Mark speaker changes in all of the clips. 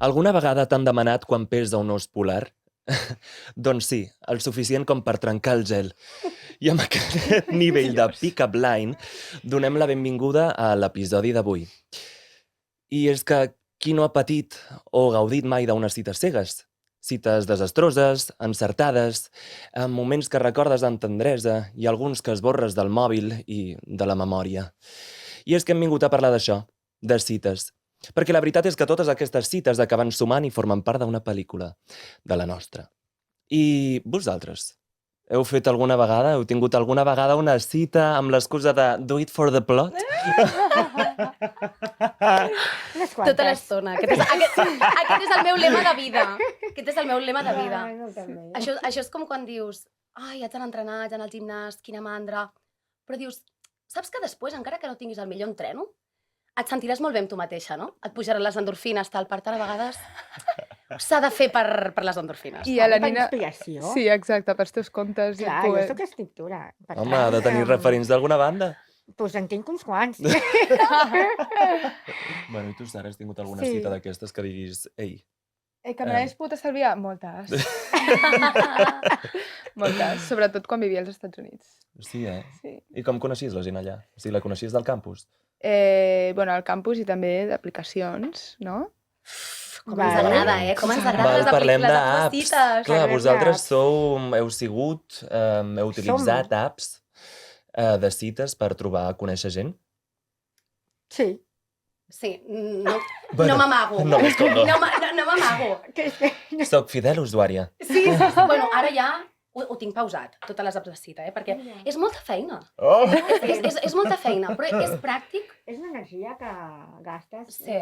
Speaker 1: Alguna vegada t'han demanat quan pesa un os polar? Doncs sí, el suficient com per trencar el gel. I amb aquest nivell de pick-up line donem la benvinguda a l'episodi d'avui. I és que qui no ha patit o gaudit mai d'unes cites cegues? Cites desastroses, encertades, amb moments que recordes amb tendresa i alguns que esborres del mòbil i de la memòria. I és que hem vingut a parlar d'això, de cites. Perquè la veritat és que totes aquestes cites acaben sumant i formen part d'una pel·lícula, de la nostra. I vosaltres? Heu fet alguna vegada, heu tingut alguna vegada una cita amb l'excusa de do it for the plot?
Speaker 2: Unes
Speaker 3: Tota
Speaker 2: quantes.
Speaker 3: l'estona. Aquest és el meu lema de vida. Aquest és el meu lema de vida.
Speaker 2: Ai, no, també.
Speaker 3: Això és com quan dius, ai, haig d'anar a entrenar, haig d'anar al gimnàs, quina mandra. Però dius, saps que després, encara que no tinguis el millor entreno, et sentiràs molt bé amb tu mateixa, no? Et pujaran les endorfines, tal. Per tant, a vegades s'ha de fer per les endorfines.
Speaker 4: I a la
Speaker 2: Per
Speaker 4: Nina...
Speaker 2: inspiració.
Speaker 4: Sí, exacte, pels teus comptes.
Speaker 2: Clar,
Speaker 4: i
Speaker 2: jo
Speaker 4: poder...
Speaker 2: soc escriptora. Per
Speaker 1: Home,
Speaker 2: tant,
Speaker 1: ha de tenir referents d'alguna banda.
Speaker 2: Doncs en tinc uns quants.
Speaker 1: Bueno, i tu, Sara, has tingut alguna
Speaker 2: Sí.
Speaker 1: cita d'aquestes que diguis, ei,
Speaker 4: Que me n'hagués pogut estalviar? Moltes. Moltes, sobretot quan vivia als Estats Units.
Speaker 1: sí, eh?
Speaker 4: Sí.
Speaker 1: I com coneixies la gent allà? O sigui, la coneixies del campus?
Speaker 4: Bueno, al campus i també d'aplicacions, no?
Speaker 3: Com ens
Speaker 2: Vale.
Speaker 3: agrada, eh? Com ens agrada les
Speaker 1: parlem
Speaker 3: les
Speaker 1: d'apps.
Speaker 3: cites.
Speaker 1: Clar,
Speaker 2: Parlem
Speaker 1: vosaltres
Speaker 2: d'apps.
Speaker 1: heu sigut, heu utilitzat apps de cites per trobar, conèixer gent?
Speaker 2: Sí.
Speaker 3: Sí, no
Speaker 1: Bueno,
Speaker 3: m'amago.
Speaker 1: no m'escondo.
Speaker 3: No m'amago.
Speaker 1: Soc fidel usuària.
Speaker 3: Sí. Bueno, ara ja ho tinc pausat, totes les apps de cita, perquè és molta feina.
Speaker 1: Oh!
Speaker 3: És molta feina, però és pràctic.
Speaker 2: És una energia que gastes
Speaker 3: Sí.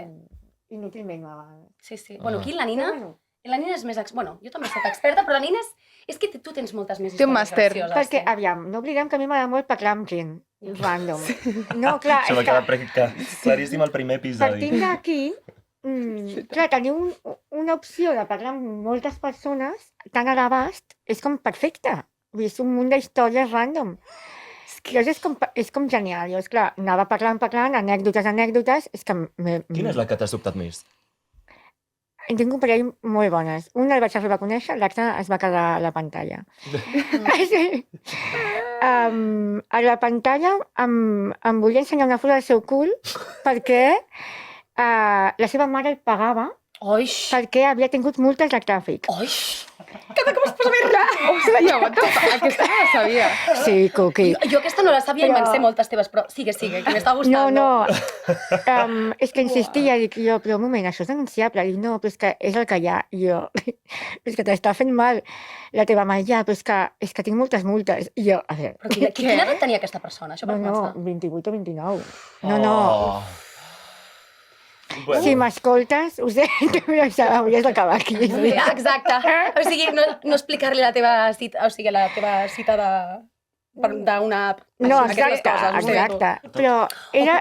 Speaker 2: inútilment a vegades.
Speaker 3: Sí. Bueno, aquí la
Speaker 2: Però
Speaker 3: Nina
Speaker 2: bueno,
Speaker 3: és més... Bueno, jo també soc experta, però la Nina és que tu tens moltes més
Speaker 4: Té un
Speaker 3: històries
Speaker 4: màster.
Speaker 3: gracioses.
Speaker 2: perquè, aviam, no oblidem que a mi m'agrada molt parlar amb gent. Random. No, clar,
Speaker 1: Això va
Speaker 2: és
Speaker 1: quedar
Speaker 2: que
Speaker 1: claríssim al primer episodi.
Speaker 2: partint d'aquí, clar, tenir una opció de parlar amb moltes persones tan a l'abast és com perfecte. Vull dir, és un munt d'històries random. Llavors és com genial. Llavors, clar, anava parlant, anècdotes, és que
Speaker 1: Quina és la que t'ha sobtat més?
Speaker 2: en tinc un parell molt bones. Una el vaig arribar a conèixer, l'altra es va quedar a la pantalla. Sí. A la pantalla em volia ensenyar una foto del seu cul perquè la seva mare el pagava
Speaker 3: Oix!
Speaker 2: perquè havia tingut multes de tràfic.
Speaker 3: Oix!
Speaker 4: Ostres, ja, aquesta no la sabia.
Speaker 2: Sí, Cuqui.
Speaker 3: Jo aquesta no la sabia i
Speaker 2: Però-
Speaker 3: me'n sé moltes teves, però sigue, que m'està gustant.
Speaker 2: No. És que insistia, dic jo, però un moment, això és denunciable. Dic, no, però és que és el que hi ha. I jo, és que t'està fent mal la teva mare, ja, però és que tinc moltes multes. I jo, a veure,
Speaker 3: Però quina edat tenia aquesta persona, això per
Speaker 2: no,
Speaker 3: començar?
Speaker 2: 28 o 29.
Speaker 1: Oh.
Speaker 2: No.
Speaker 1: Bueno,
Speaker 2: Si m'escoltes, ho sento, però això hauries d'acabar aquí.
Speaker 3: Sí, exacte. O sigui, no explicar-li la teva cita, d'una app.
Speaker 2: No,
Speaker 3: Aquestes
Speaker 2: exacte,
Speaker 3: coses, ho sento.
Speaker 2: exacte. Però era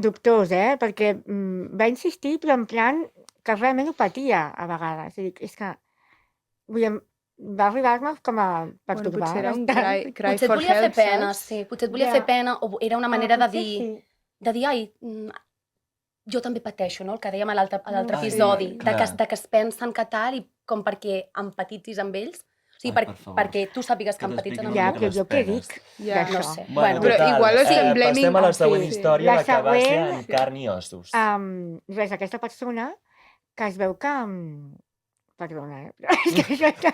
Speaker 2: dubtós, perquè va insistir, però en plan que realment ho patia a vegades. És que, vull dir, va arribar-me com a pertorbar.
Speaker 4: Potser era un
Speaker 2: bastant.
Speaker 4: cry
Speaker 3: Potser et
Speaker 4: for
Speaker 3: volia fer
Speaker 4: help,
Speaker 3: pena,
Speaker 4: saps?
Speaker 3: sí. Potser et volia
Speaker 2: Ja.
Speaker 3: fer pena, o era una manera de
Speaker 2: Potser
Speaker 3: dir,
Speaker 2: sí.
Speaker 3: ai, jo també pateixo, no? El que dèiem a l'altre
Speaker 2: Ah,
Speaker 3: episodi,
Speaker 1: sí,
Speaker 3: de
Speaker 1: clar.
Speaker 3: que es pensen que tal i com perquè empatitzis amb ells, o sigui,
Speaker 1: Ai, per favor.
Speaker 3: perquè tu sàpigues que
Speaker 1: Que
Speaker 3: empatitzen
Speaker 1: t'expliquin
Speaker 3: amb
Speaker 2: Ja,
Speaker 1: una
Speaker 3: ells.
Speaker 1: mica
Speaker 2: però jo
Speaker 1: les
Speaker 2: què
Speaker 1: penes.
Speaker 2: dic
Speaker 4: Ja.
Speaker 2: d'això?
Speaker 3: No sé.
Speaker 1: Bueno,
Speaker 4: Però
Speaker 1: total,
Speaker 4: igual estem blaming-
Speaker 1: passem a la següent
Speaker 2: Sí.
Speaker 1: història,
Speaker 2: La
Speaker 1: la que va ser
Speaker 2: següent-
Speaker 1: en carn i ossos.
Speaker 2: Res, aquesta persona que es veu que... Perdona, però és que això...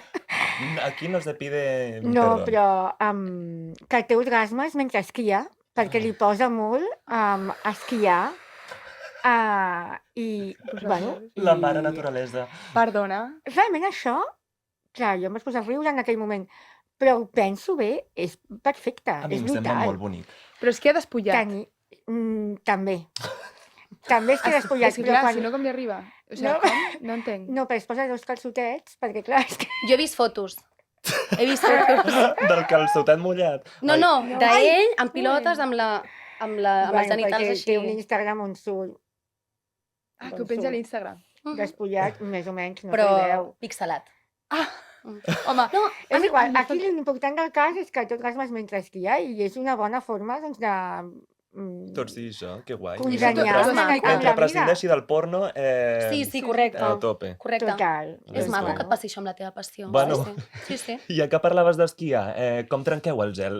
Speaker 1: Aquí no se pide
Speaker 2: No,
Speaker 1: perdó.
Speaker 2: però que té orgasmes mentre esquia, perquè li posa molt a esquiar. I, bueno...
Speaker 1: La
Speaker 2: i
Speaker 1: mare naturalesa.
Speaker 4: Perdona.
Speaker 2: Realment això, clar, jo em vaig posar a riure en aquell moment, però ho penso bé, és perfecte,
Speaker 1: A mi
Speaker 2: és
Speaker 1: em sembla
Speaker 2: brutal.
Speaker 1: molt bonic.
Speaker 4: Però és que ha despullat.
Speaker 2: També. També és que despullat,
Speaker 4: És que
Speaker 2: però
Speaker 4: clar,
Speaker 2: quan...
Speaker 4: si no com li arriba? O sigui,
Speaker 2: No.
Speaker 4: com? No entenc.
Speaker 2: No, però es posa dos calçotets, perquè clar, és que...
Speaker 3: Jo he vist fotos. He vist fotos.
Speaker 1: Del calçotet mullat.
Speaker 3: No,
Speaker 1: Ai,
Speaker 3: no,
Speaker 2: No.
Speaker 3: d'ell amb pilotes, amb els genitals
Speaker 2: perquè
Speaker 3: així.
Speaker 2: té un Instagram on surt
Speaker 4: Ah, que ho penja a l'Instagram.
Speaker 2: despullat, més o menys, no
Speaker 3: Però
Speaker 2: se li veu.
Speaker 3: pixelat.
Speaker 4: Home,
Speaker 3: No,
Speaker 2: És igual,
Speaker 4: no
Speaker 2: aquí l'important del cas és que tot orgasmes mentre esquia i és una bona forma doncs, de
Speaker 1: Tot sí, això, que guai.
Speaker 2: congenials
Speaker 4: Mentre-
Speaker 2: en
Speaker 1: Mentre
Speaker 2: la vida.
Speaker 1: prescindeixi del porno,
Speaker 3: Sí, correcte.
Speaker 1: a tope.
Speaker 3: Correcte.
Speaker 2: Total.
Speaker 3: És
Speaker 1: Res,
Speaker 3: maco
Speaker 1: bueno.
Speaker 3: que et passi això amb la teva passió.
Speaker 1: Bueno.
Speaker 3: Sí.
Speaker 1: Ja que parlaves d'esquiar, com trenqueu el gel?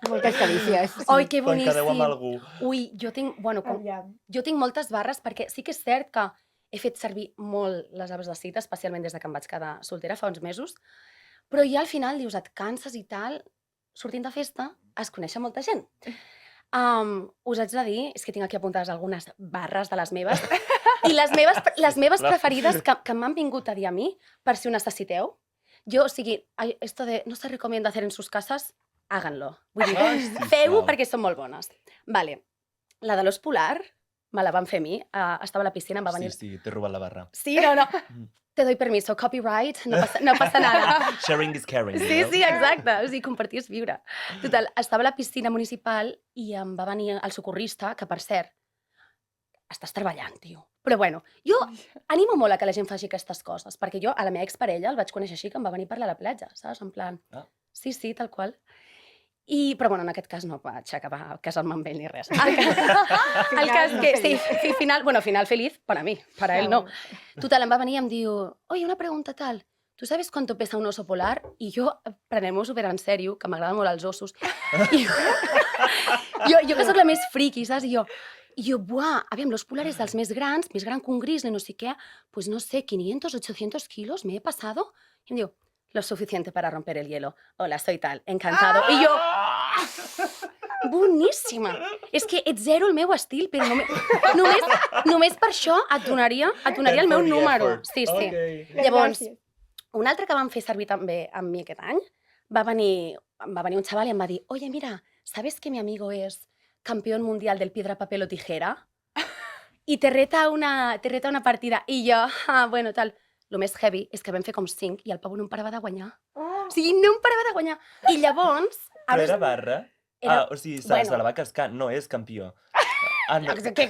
Speaker 2: Moltes carícies.
Speaker 3: Oi, que
Speaker 1: Quan quedeu amb
Speaker 3: boníssim.
Speaker 1: algú.
Speaker 3: Ui, jo tinc, bueno,
Speaker 2: Aviam.
Speaker 3: jo tinc moltes barres perquè sí que és cert que he fet servir molt les apps de cita, especialment des de que em vaig quedar soltera fa uns mesos, però ja al final dius, et canses i tal, sortint de festa, es coneix molta gent. Us haig de dir, és que tinc aquí apuntades algunes barres de les meves, i les meves preferides que m'han vingut a dir a mi, per si ho necessiteu. Jo, o sigui, esto de no se recomienda hacer en sus casas, háganlo. Vull dir, feu-ho perquè són molt bones. Vale. La de l'os polar me la van fer a mi. Estava a la piscina, em va venir...
Speaker 1: Sí, t'he robat la barra.
Speaker 3: Sí, no. Te doy permiso, copyright, no passa nada.
Speaker 1: Sharing is caring.
Speaker 3: Sí,
Speaker 1: no?
Speaker 3: sí, exacte. O sigui, compartir és viure. Total, estava a la piscina municipal i em va venir el socorrista, que per cert, estàs treballant, tio. Però bueno, jo animo molt a que la gent faci aquestes coses, perquè jo a la meva exparella el vaig conèixer així, que em va venir a parlar a la platja, saps? En plan,
Speaker 1: Ah.
Speaker 3: sí, tal qual. Però bueno, en aquest cas no vaig acabar casant-me amb ell ni res. El cas que, sí, final feliz para mí, para él no. Total, em va venir i em diu, oye, una pregunta tal, ¿tú sabes cuánto pesa un oso polar? I jo, prenem-ho super en sèrio, que m'agraden molt els ossos. I jo que sóc la més friki, saps? I jo, buah, aviam, los polares dels més grans, més gran que un grizzly, no sé què, pues no sé, 500, 800 kilos, me he pasado. I em diu, lo suficiente para romper el hielo. Hola, soy tal, encantado. I jo, boníssima. És que ets zero el meu estil, però només per això et donaria el meu número. Sí.
Speaker 1: Okay.
Speaker 3: Llavors, un altre que vam fer servir també amb mi aquest any, va venir un xaval i em va dir, oye, mira, ¿sabes que mi amigo es campeón mundial del piedra, papel o tijera? I te reta una partida. I jo, bueno, tal. Lo més heavy és que vam fer com 5 i el pavo no em parava de guanyar. O sigui, no em parava de guanyar. I llavors...
Speaker 1: Però era barra?
Speaker 3: Era-
Speaker 1: O sigui, se
Speaker 3: bueno.
Speaker 1: la va cascar, no és campió. No.
Speaker 3: Que tu creus que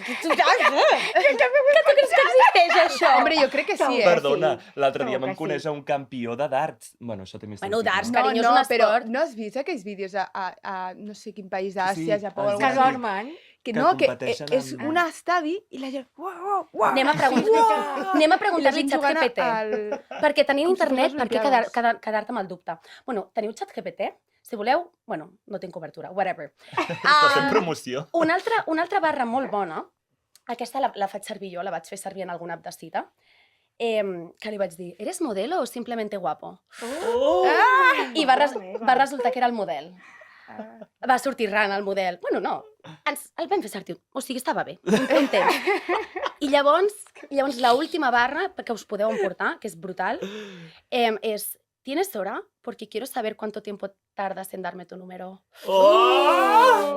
Speaker 3: existeix això?
Speaker 4: Hombre, jo crec que sí,
Speaker 1: Perdona, l'altre dia
Speaker 2: Segur
Speaker 1: vam
Speaker 2: que sí.
Speaker 1: conèixer un campió de darts. Bueno, això té més
Speaker 3: Bueno,
Speaker 1: sentit,
Speaker 3: darts,
Speaker 1: no?
Speaker 3: carinyo, és un
Speaker 4: però
Speaker 3: esport.
Speaker 4: no has vist aquells vídeos a no sé quin país d'Àsia,
Speaker 1: Sí,
Speaker 4: Japó o
Speaker 1: els
Speaker 4: alguna
Speaker 2: Que
Speaker 1: sí.
Speaker 4: cosa?
Speaker 2: dormen.
Speaker 4: Que
Speaker 1: que
Speaker 4: no, que
Speaker 1: competeixen
Speaker 4: és
Speaker 1: amb-
Speaker 4: un estadi i la gent... Uau, uau,
Speaker 3: Anem a preguntar-li a ChatGPT. Perquè teniu
Speaker 4: Com si fos
Speaker 3: internet,
Speaker 4: les
Speaker 3: per què
Speaker 4: Olimpiades.
Speaker 3: quedar-te amb el dubte? Bueno, teniu ChatGPT? Si voleu, bueno, no tinc cobertura, whatever.
Speaker 1: Està fent promoció.
Speaker 3: Una altra barra molt bona, aquesta la faig servir jo, la vaig fer servir en alguna app de cita, que li vaig dir, ¿eres modelo o simplemente guapo? I va resultar que era el model. Va sortir ran el model. Bueno, no, el vam fer servir. O sigui, estava bé, un temps. I llavors l'última barra que us podeu emportar, que és brutal, és ¿tienes hora? Porque quiero saber cuánto tiempo tardas en darme tu número.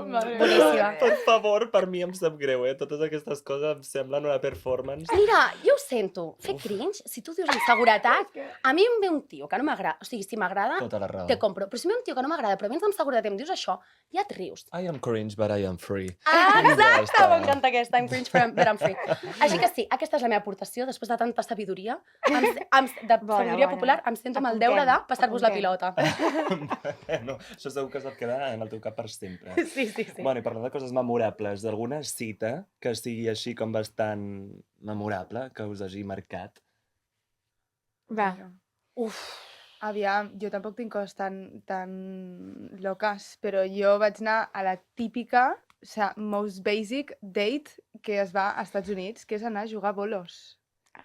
Speaker 3: Boníssima.
Speaker 1: Per favor, per mi em sap greu, Totes aquestes coses em semblen una performance.
Speaker 3: Mira, jo ho sento, fer cringe, si tu dius amb seguretat, a mi em ve un tio que no m'agrada, o sigui, si m'agrada,
Speaker 1: Tota la raó.
Speaker 3: te compro, però si em ve un tio que no m'agrada, però vens amb seguretat i em dius això, ja et rius.
Speaker 1: I am cringe, but I am free.
Speaker 3: Exacte,
Speaker 1: està.
Speaker 3: m'encanta aquesta, I'm cringe but I'm free. Així que sí, aquesta és la meva aportació, després de tanta sabidoria, de sabidoria popular, em sento amb el deure de passar-vos la pilota.
Speaker 1: No, això segur que es va quedar en el teu cap per sempre.
Speaker 3: Sí.
Speaker 1: Bueno, i parlant de coses memorables, d'alguna cita que sigui així com bastant memorable, que us hagi marcat?
Speaker 2: Va.
Speaker 3: Uf,
Speaker 4: Aviam, jo tampoc tinc coses tan loques, però jo vaig anar a la típica, o sigui, most basic date que es va als Estats Units, que és anar a jugar a bolos.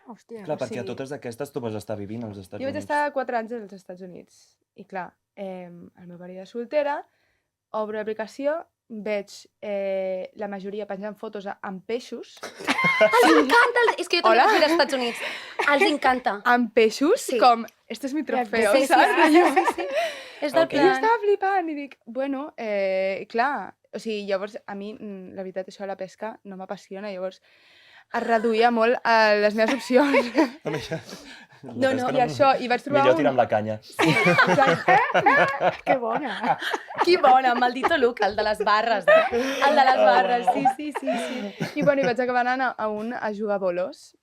Speaker 2: Hòstia.
Speaker 1: Clar, perquè a
Speaker 4: sigui-
Speaker 1: totes aquestes tu vas estar vivint als Estats
Speaker 4: Jo vaig
Speaker 1: Units.
Speaker 4: estar 4 anys als Estats Units. I clar, el meu pare era soltera, obro l'aplicació, veig la majoria penjant fotos amb peixos.
Speaker 3: els encanta, és que jo també
Speaker 4: Hola?
Speaker 3: vaig viure als Estats Units. Els encanta.
Speaker 4: Amb peixos?
Speaker 3: Sí.
Speaker 4: Com, este és mi trofeo,
Speaker 2: Sí, sí,
Speaker 4: saps?
Speaker 3: sí. És del
Speaker 1: Ok.
Speaker 4: I jo
Speaker 3: plan.
Speaker 4: estava flipant i dic, bueno, clar, o sigui, llavors a mi, la veritat, això de la pesca no m'apassiona, llavors es reduïa molt a les meves opcions.
Speaker 3: No,
Speaker 4: I això, i vaig trobar
Speaker 1: Millor tirar amb la canya.
Speaker 2: Que bona.
Speaker 3: Que bona, maldito Luke, el de les barres. El de les barres, sí.
Speaker 4: I bueno, i vaig acabar anant a jugar a bolos,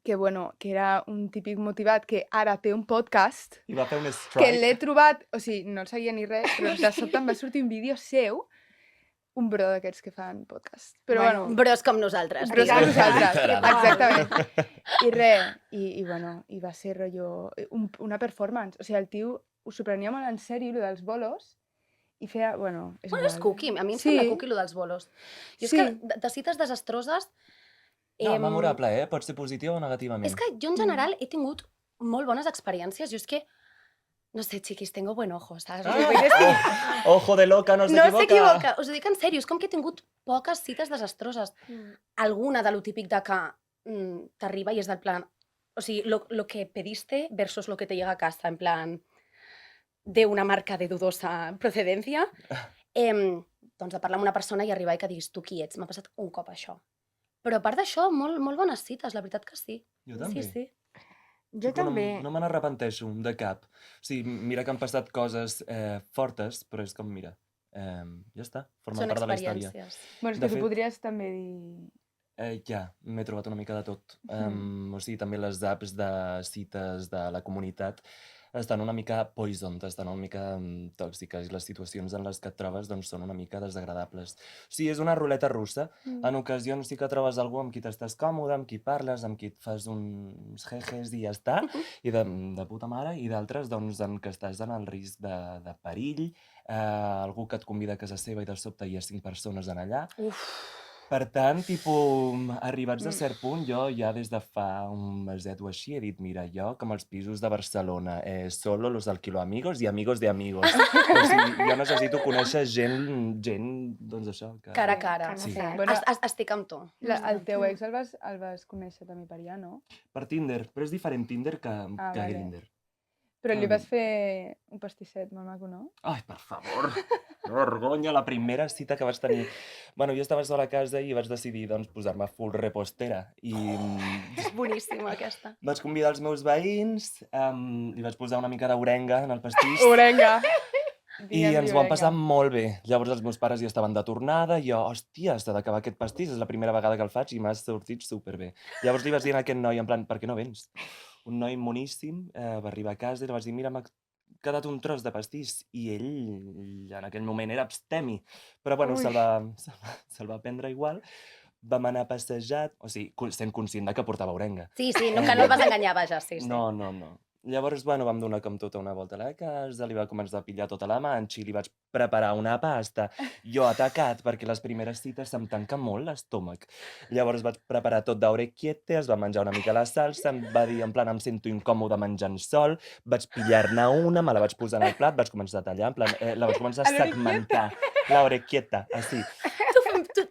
Speaker 4: que bueno, que era un típic motivat que ara té un podcast,
Speaker 1: I va fer un
Speaker 4: que
Speaker 1: strike.
Speaker 4: l'he trobat, o sigui, no el seguia ni res, però de sobte em va sortir un vídeo seu un bro d'aquests que fan podcast. Però
Speaker 2: Bueno,
Speaker 4: bueno,
Speaker 3: Bros com nosaltres.
Speaker 4: bros com
Speaker 3: diguem.
Speaker 4: nosaltres.
Speaker 1: Literal.
Speaker 4: Exactament. I res, i bueno, i va ser rotllo... una performance. O sigui, el tio ho s'ho prenia molt en sèrio, lo dels bolos, i feia... Bueno, és
Speaker 3: Bueno, és
Speaker 4: igual.
Speaker 3: cookie. A mi em
Speaker 4: Sí.
Speaker 3: sembla cookie, lo dels bolos. Jo és
Speaker 4: Sí.
Speaker 3: que de cites desastroses...
Speaker 1: No,
Speaker 3: em,
Speaker 1: memorable, Pot ser positiu o negativament.
Speaker 3: És que jo en general he tingut molt bones experiències. Jo és que, no sé, xiquis, tengo buen ojo, saps? O sigui, vull dir,
Speaker 1: Ojo de loca, no
Speaker 3: no
Speaker 1: s'equivoca.
Speaker 3: s'equivoca. Us ho dic en sèrio, és com que he tingut poques cites desastroses.
Speaker 2: Mm.
Speaker 3: Alguna de lo típic de que t'arriba i és del plan... O sigui, lo que pediste versus lo que te llega a casa, en plan, de una marca de dudosa procedencia. Doncs de parlar amb una persona i arribar i que diguis tu qui ets. M'ha passat un cop això. Però a part d'això, molt bones cites, la veritat que sí.
Speaker 1: Jo també.
Speaker 3: Sí, sí.
Speaker 2: Jo
Speaker 1: Però
Speaker 2: també.
Speaker 1: No me n'arrepenteixo de cap. O sigui, mira que han passat coses fortes, però és com, mira, ja està, forma
Speaker 3: Són
Speaker 1: part de la història.
Speaker 3: experiències.
Speaker 4: Bueno, és
Speaker 1: De
Speaker 4: que tu
Speaker 1: fet-
Speaker 4: podries també dir...
Speaker 1: Ja, m'he trobat una mica de tot. O sigui, també les apps de cites de la comunitat estan una mica poisoned, estan una mica tòxiques, i les situacions en les que et trobes doncs, són una mica desagradables. O sigui, és una ruleta russa. En ocasions sí que trobes algú amb qui t'estàs còmode, amb qui parles, amb qui et fas uns jejes i ja està, i de puta mare, i d'altres doncs, en què estàs en el risc de perill, algú que et convida a casa seva i de sobte hi ha 5 persones en allà.
Speaker 3: Uf,
Speaker 1: Per tant, arribats a cert punt, jo ja des de fa un meset o així he dit, mira, jo com els pisos de Barcelona, solo los alquilo amigos y amigos de amigos. O sigui, jo necessito conèixer gent, doncs això. Que...
Speaker 3: cara a cara.
Speaker 2: Que no
Speaker 1: Sí.
Speaker 2: sé.
Speaker 4: Bueno,
Speaker 3: Estic amb tu.
Speaker 4: El teu ex el vas conèixer també per allà, no?
Speaker 1: Per Tinder, però és diferent Tinder que
Speaker 4: vale.
Speaker 1: Grindr.
Speaker 4: Però li
Speaker 1: Mm.
Speaker 4: vas fer un pastisset molt maco, no?
Speaker 1: Ai, per favor, que vergonya, la primera cita que vaig tenir. Bueno, jo estava sola a casa i vaig decidir doncs, posar-me full repostera. I
Speaker 3: És boníssima, aquesta.
Speaker 1: vaig convidar els meus veïns, li vaig posar una mica d'orenga en el pastís.
Speaker 4: Orenga!
Speaker 1: I ens ho vam passar molt bé. Llavors els meus pares ja estaven de tornada i jo, hòstia, s'ha d'acabar aquest pastís, és la primera vegada que el faig i m'ha sortit superbé. Llavors li vaig dir a aquest noi, en plan, per què no vens? Un noi moníssim, va arribar a casa i li vaig dir, mira, m'ha quedat un tros de pastís. I ell, en aquell moment, era abstemi. Però bueno, se'l va prendre igual. Vam anar a passejar, o sigui, sent conscient de que portava orenga.
Speaker 3: Sí, sí, no, que no el vas enganyar, vaja, sí, sí.
Speaker 1: No. Llavors, bueno, vam donar com tota una volta a la casa, li va començar a pillar tota la manxa i li vaig preparar una pasta. Jo atacat, perquè les primeres cites se'm tanca molt l'estómac. Llavors vaig preparar tot d'orequiete, es va menjar una mica la salsa, em va dir, en plan, em sento incòmode menjant sol, vaig pillar-ne una, me la vaig posar en el plat, vaig començar a tallar, en plan, la vaig començar a segmentar. L'orequieta, així.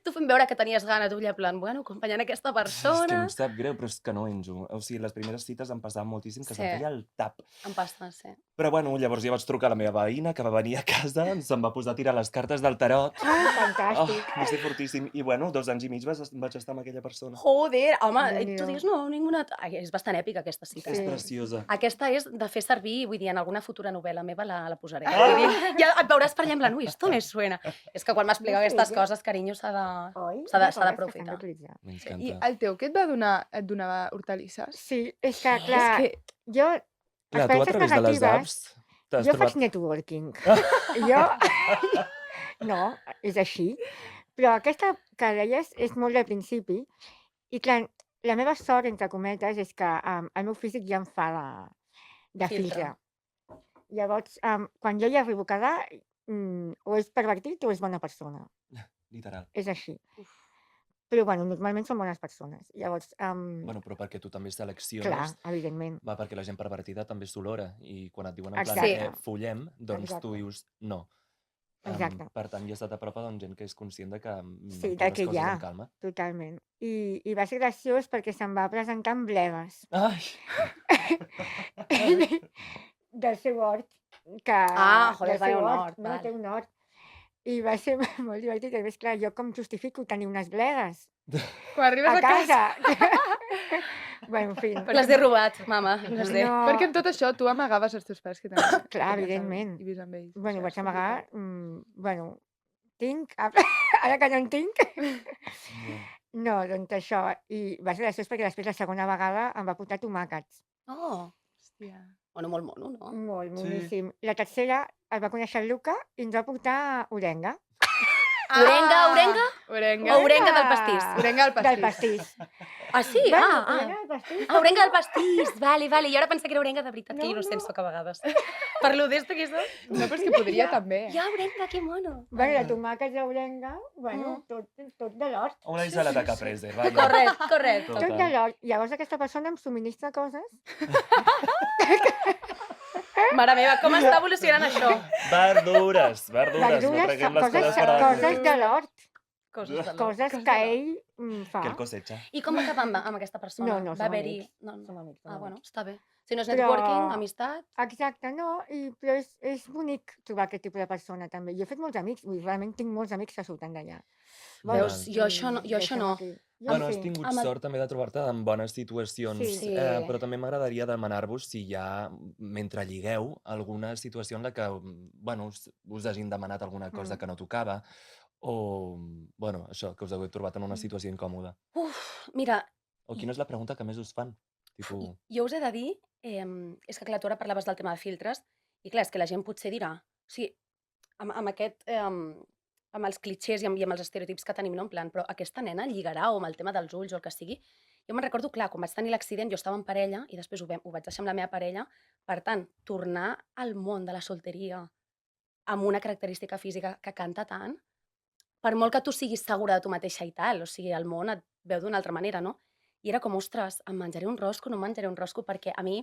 Speaker 3: Tu fem veure que tenies gana, tu allà, en plan, bueno, acompanyant aquesta
Speaker 1: És que
Speaker 3: persona...
Speaker 1: em sap greu, però és que no enjo. O sigui, les primeres cites em passava moltíssim que
Speaker 3: Sí.
Speaker 1: se'm feia el tap.
Speaker 3: Em passa, sí.
Speaker 1: Però bueno, llavors ja vaig trucar a la meva veïna, que va venir a casa, se'm va posar a tirar les cartes del tarot.
Speaker 2: Fantàstic.
Speaker 1: Va ser fortíssim. I bueno, 2 anys i mig vaig estar amb aquella persona.
Speaker 3: Joder, home,
Speaker 2: Déu-n'hi-do.
Speaker 3: tu dius, no, ninguna... Ai, és bastant èpica, aquesta cita.
Speaker 1: És
Speaker 2: Sí.
Speaker 1: preciosa.
Speaker 3: Aquesta és de fer servir, vull dir, en alguna futura novel·la meva la posaré. Vull dir, ja et veuràs per allà en plan, ui, esto me suena. És que quan m'explica
Speaker 2: No sé,
Speaker 3: aquestes
Speaker 2: jo-
Speaker 3: coses, carinyo, s'ha de...
Speaker 2: Oi?
Speaker 3: S'ha
Speaker 2: Una cosa que
Speaker 3: d'aprofitar.
Speaker 2: s'han d'utilitzar.
Speaker 4: I
Speaker 1: M'encanta.
Speaker 4: el teu què et donava hortalisses?
Speaker 2: Sí, és que, clar,
Speaker 4: És que
Speaker 2: jo...
Speaker 1: Clar, tu a
Speaker 2: experiències
Speaker 1: través de les
Speaker 2: negatives,
Speaker 1: apps t'has
Speaker 2: Jo faig
Speaker 1: trobat...
Speaker 2: networking. Jo... No, és així. Però aquesta que deies és molt del principi. I clar, la meva sort, entre cometes, és que el meu físic ja em fa de
Speaker 3: Filtre.
Speaker 2: filtre. Llavors, quan jo hi arribo a quedar, o és pervertit o és bona persona.
Speaker 1: Literal.
Speaker 2: És així. Però, bueno, normalment són bones persones. Llavors,
Speaker 1: Bueno, però perquè tu també
Speaker 2: clar,
Speaker 1: selecciones...
Speaker 2: evidentment.
Speaker 1: Va, perquè la gent pervertida també s'olora. I quan et diuen en plan,
Speaker 2: Exacte.
Speaker 1: follem, doncs
Speaker 2: Exacte.
Speaker 1: tu dius no.
Speaker 2: Exacte.
Speaker 1: Per tant, ja està t'apropa doncs, gent que és conscient de que
Speaker 2: Sí,
Speaker 1: em
Speaker 2: de
Speaker 1: les
Speaker 2: que hi
Speaker 1: coses
Speaker 2: ha.
Speaker 1: amb calma.
Speaker 2: Totalment. I va ser graciós perquè se'm va presentar amb bleves
Speaker 1: Ai!
Speaker 2: del seu hort. Que,
Speaker 3: Ah, joder,
Speaker 2: del
Speaker 3: va,
Speaker 2: seu
Speaker 3: un
Speaker 2: hort.
Speaker 3: hort,
Speaker 2: No,
Speaker 3: val.
Speaker 2: té un hort. I va ser molt divertit. A més, clar, jo com justifico tenir unes blegues
Speaker 4: quan arribes
Speaker 2: a
Speaker 4: a casa...
Speaker 2: casa? Bueno, en fi.
Speaker 3: Les he robat, mama, les he...
Speaker 2: No,
Speaker 4: Perquè en tot això tu amagaves els teus pares que també...
Speaker 2: Clar,
Speaker 4: tenies
Speaker 2: evidentment.
Speaker 4: I vius amb ells.
Speaker 2: Bueno,
Speaker 4: Això
Speaker 2: vaig
Speaker 4: és
Speaker 2: amagar...
Speaker 4: complicat.
Speaker 2: Bueno, tinc... Ara que no en tinc... No, doncs això. I va ser graciós perquè després la segona vegada em va portar tomàquets.
Speaker 3: Oh,
Speaker 4: Hòstia.
Speaker 3: bueno, molt mono, no?
Speaker 2: Molt,
Speaker 1: Sí.
Speaker 2: boníssim. La tercera el va conèixer el Luca i ens va portar orenga.
Speaker 3: Orenga
Speaker 4: Orenga.
Speaker 3: o orenga del pastís?
Speaker 4: Orenga al
Speaker 2: Del
Speaker 4: pastís.
Speaker 2: pastís.
Speaker 3: Ah, sí?
Speaker 2: Bueno, orenga del pastís.
Speaker 3: Orenga del pastís. Vale. I ara pensava que era orenga de veritat, que
Speaker 2: No,
Speaker 3: innocent
Speaker 2: no.
Speaker 3: soc a vegades. Per lo d'esto que soc.
Speaker 4: No, però és que podria també.
Speaker 3: Ja, orenga, que mono.
Speaker 2: Bueno, la tomàquet d'orenga, bueno,
Speaker 3: Mm.
Speaker 2: tot de l'hort.
Speaker 1: Una ensalada caprese, vaja.
Speaker 3: Correcte.
Speaker 2: Tot de l'hort. Llavors aquesta persona em subministra coses.
Speaker 3: Mare meva, com està evolucionant això?
Speaker 1: Verdures, no traguem les coses fora de
Speaker 2: coses de l'hort.
Speaker 3: Coses
Speaker 2: Coses que ell fa.
Speaker 1: Que el cosecha.
Speaker 3: I com va acabar amb aquesta persona?
Speaker 2: No,
Speaker 3: va
Speaker 2: som
Speaker 3: haver-hi...
Speaker 2: amics.
Speaker 3: No.
Speaker 2: Som amics, som
Speaker 3: Ah, bueno,
Speaker 2: amics.
Speaker 3: està bé. Si no és
Speaker 2: Però-
Speaker 3: networking, amistat...
Speaker 2: Exacte, no? Però és bonic trobar aquest tipus de persona, també. Jo he fet molts amics, vull dir, realment tinc molts amics que surten d'allà.
Speaker 3: Veus, jo això no.
Speaker 2: deixem aquí. Jo
Speaker 1: Bueno, has
Speaker 2: sí.
Speaker 1: tingut
Speaker 3: Amb el-
Speaker 1: sort també de trobar-te en bones situacions,
Speaker 2: Sí.
Speaker 1: però també m'agradaria demanar-vos si hi ha, mentre lligueu, alguna situació en la que, bueno, us hagin demanat alguna cosa que no tocava, o, bueno, això, que us hagueu trobat en una situació incòmoda.
Speaker 3: Mira,
Speaker 1: O quina és la pregunta que més us fan? Tipo,
Speaker 3: jo us he de dir, és que clar, tu ara parlaves del tema de filtres, i clar, és que la gent potser dirà, o sigui, amb aquest, amb els clichés i amb els estereotips que tenim, no? En plan, però aquesta nena lligarà o amb el tema dels ulls o el que sigui. Jo me'n recordo, clar, quan vaig tenir l'accident jo estava en parella i després ho vaig deixar amb la meva parella. Per tant, tornar al món de la solteria amb una característica física que canta tant, per molt que tu siguis segura de tu mateixa i tal, o sigui, el món et veu d'una altra manera, no? I era com, ostres, em menjaré un rosco, no em menjaré un rosco, perquè a mi,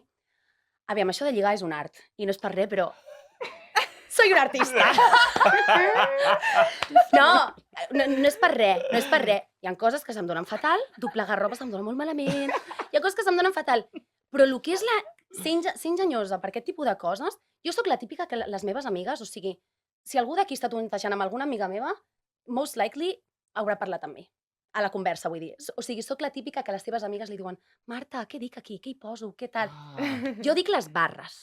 Speaker 3: aviam, això de lligar és un art, i no és per res, però soy un artista. No és per res, no és per res. Hi ha coses que se'm donen fatal, doblegar roba se'm dona molt malament, hi ha coses que se'm donen fatal, però el que és ser enginyosa per aquest tipus de coses, jo sóc la típica que les meves amigues, o sigui, si algú d'aquí està tontejant amb alguna amiga meva, most likely haurà parlat amb mi. A la conversa, vull dir. O sigui, sóc la típica que les teves amigues li diuen Marta, què dic aquí? Què hi poso? Què tal? Jo dic les barres.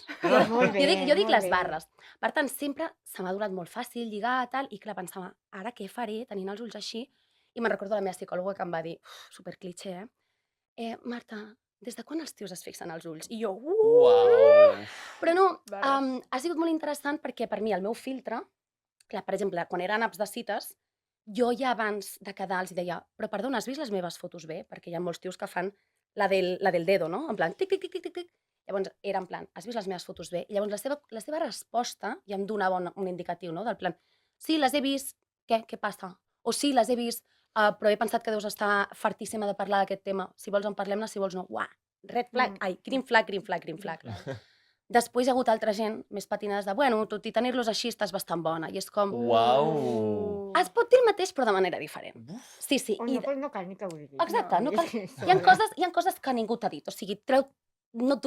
Speaker 2: Molt bé,
Speaker 3: Jo dic
Speaker 2: molt
Speaker 3: les
Speaker 2: bé.
Speaker 3: barres. Per tant, sempre se m'ha donat molt fàcil lligar, tal, i clar, pensava, ara què faré tenint els ulls així? I me'n recordo la meva psicòloga que em va dir, superclitxé, Marta, des de quan els tios es fixen als ulls? I jo,
Speaker 1: uau!
Speaker 3: Però no,
Speaker 4: Barres.
Speaker 3: ha sigut molt interessant perquè per mi el meu filtre, clar, per exemple, quan eren apps de cites, jo ja abans de quedar els deia, però perdona, has vist les meves fotos bé? Perquè hi ha molts tios que fan la del dedo, no? En plan, tic, tic, tic, tic, tic, tic. Llavors era en plan, has vist les meves fotos bé? I llavors la seva resposta ja em donava un indicatiu, no? Del plan, sí, les he vist, què passa? O sí, les he vist, però he pensat que deus estar fartíssima de parlar d'aquest tema. Si vols en parlem-ne, si vols no. Uah, red flag, ai, green flag, green flag, green flag. Després hi ha hagut altra gent més patinades de, bueno, tot i tenir-los així estàs bastant bona. I és com,
Speaker 1: Uau!
Speaker 3: es pot dir el mateix però de manera diferent. Sí, sí.
Speaker 2: O no cal ni que ho diguis.
Speaker 3: Exacte, no cal...
Speaker 2: Sí.
Speaker 3: Hi ha coses que ningú t'ha dit. O sigui, no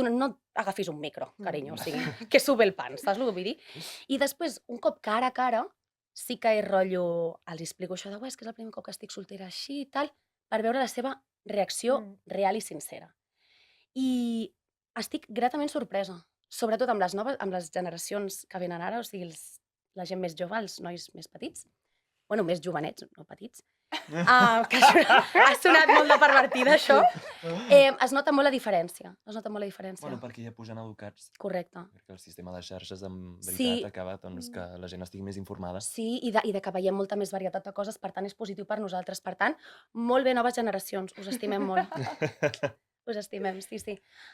Speaker 3: agafis un micro, carinyo. O sigui, que sube el pan, saps el que vull dir? I després, un cop cara a cara, sí que és rotllo... Els explico això de, és que és el primer cop que estic soltera així i tal, per veure la seva reacció real i sincera. I estic gratament sorpresa, sobretot amb les generacions que venen ara, o sigui, la gent més jove, els nois més petits, bueno, més jovenets, no petits, que ha sonat molt de pervertida, això. Es nota molt la diferència,
Speaker 1: Bueno, perquè ja pugen educats.
Speaker 3: Correcte.
Speaker 1: Perquè el sistema de xarxes, en veritat,
Speaker 3: Sí.
Speaker 1: acaba doncs, que la gent estigui més informada.
Speaker 3: Sí, i de que veiem molta més varietat de coses, per tant, és positiu per nosaltres. Per tant, molt bé, noves generacions, us estimem molt. Us estimem, sí, sí.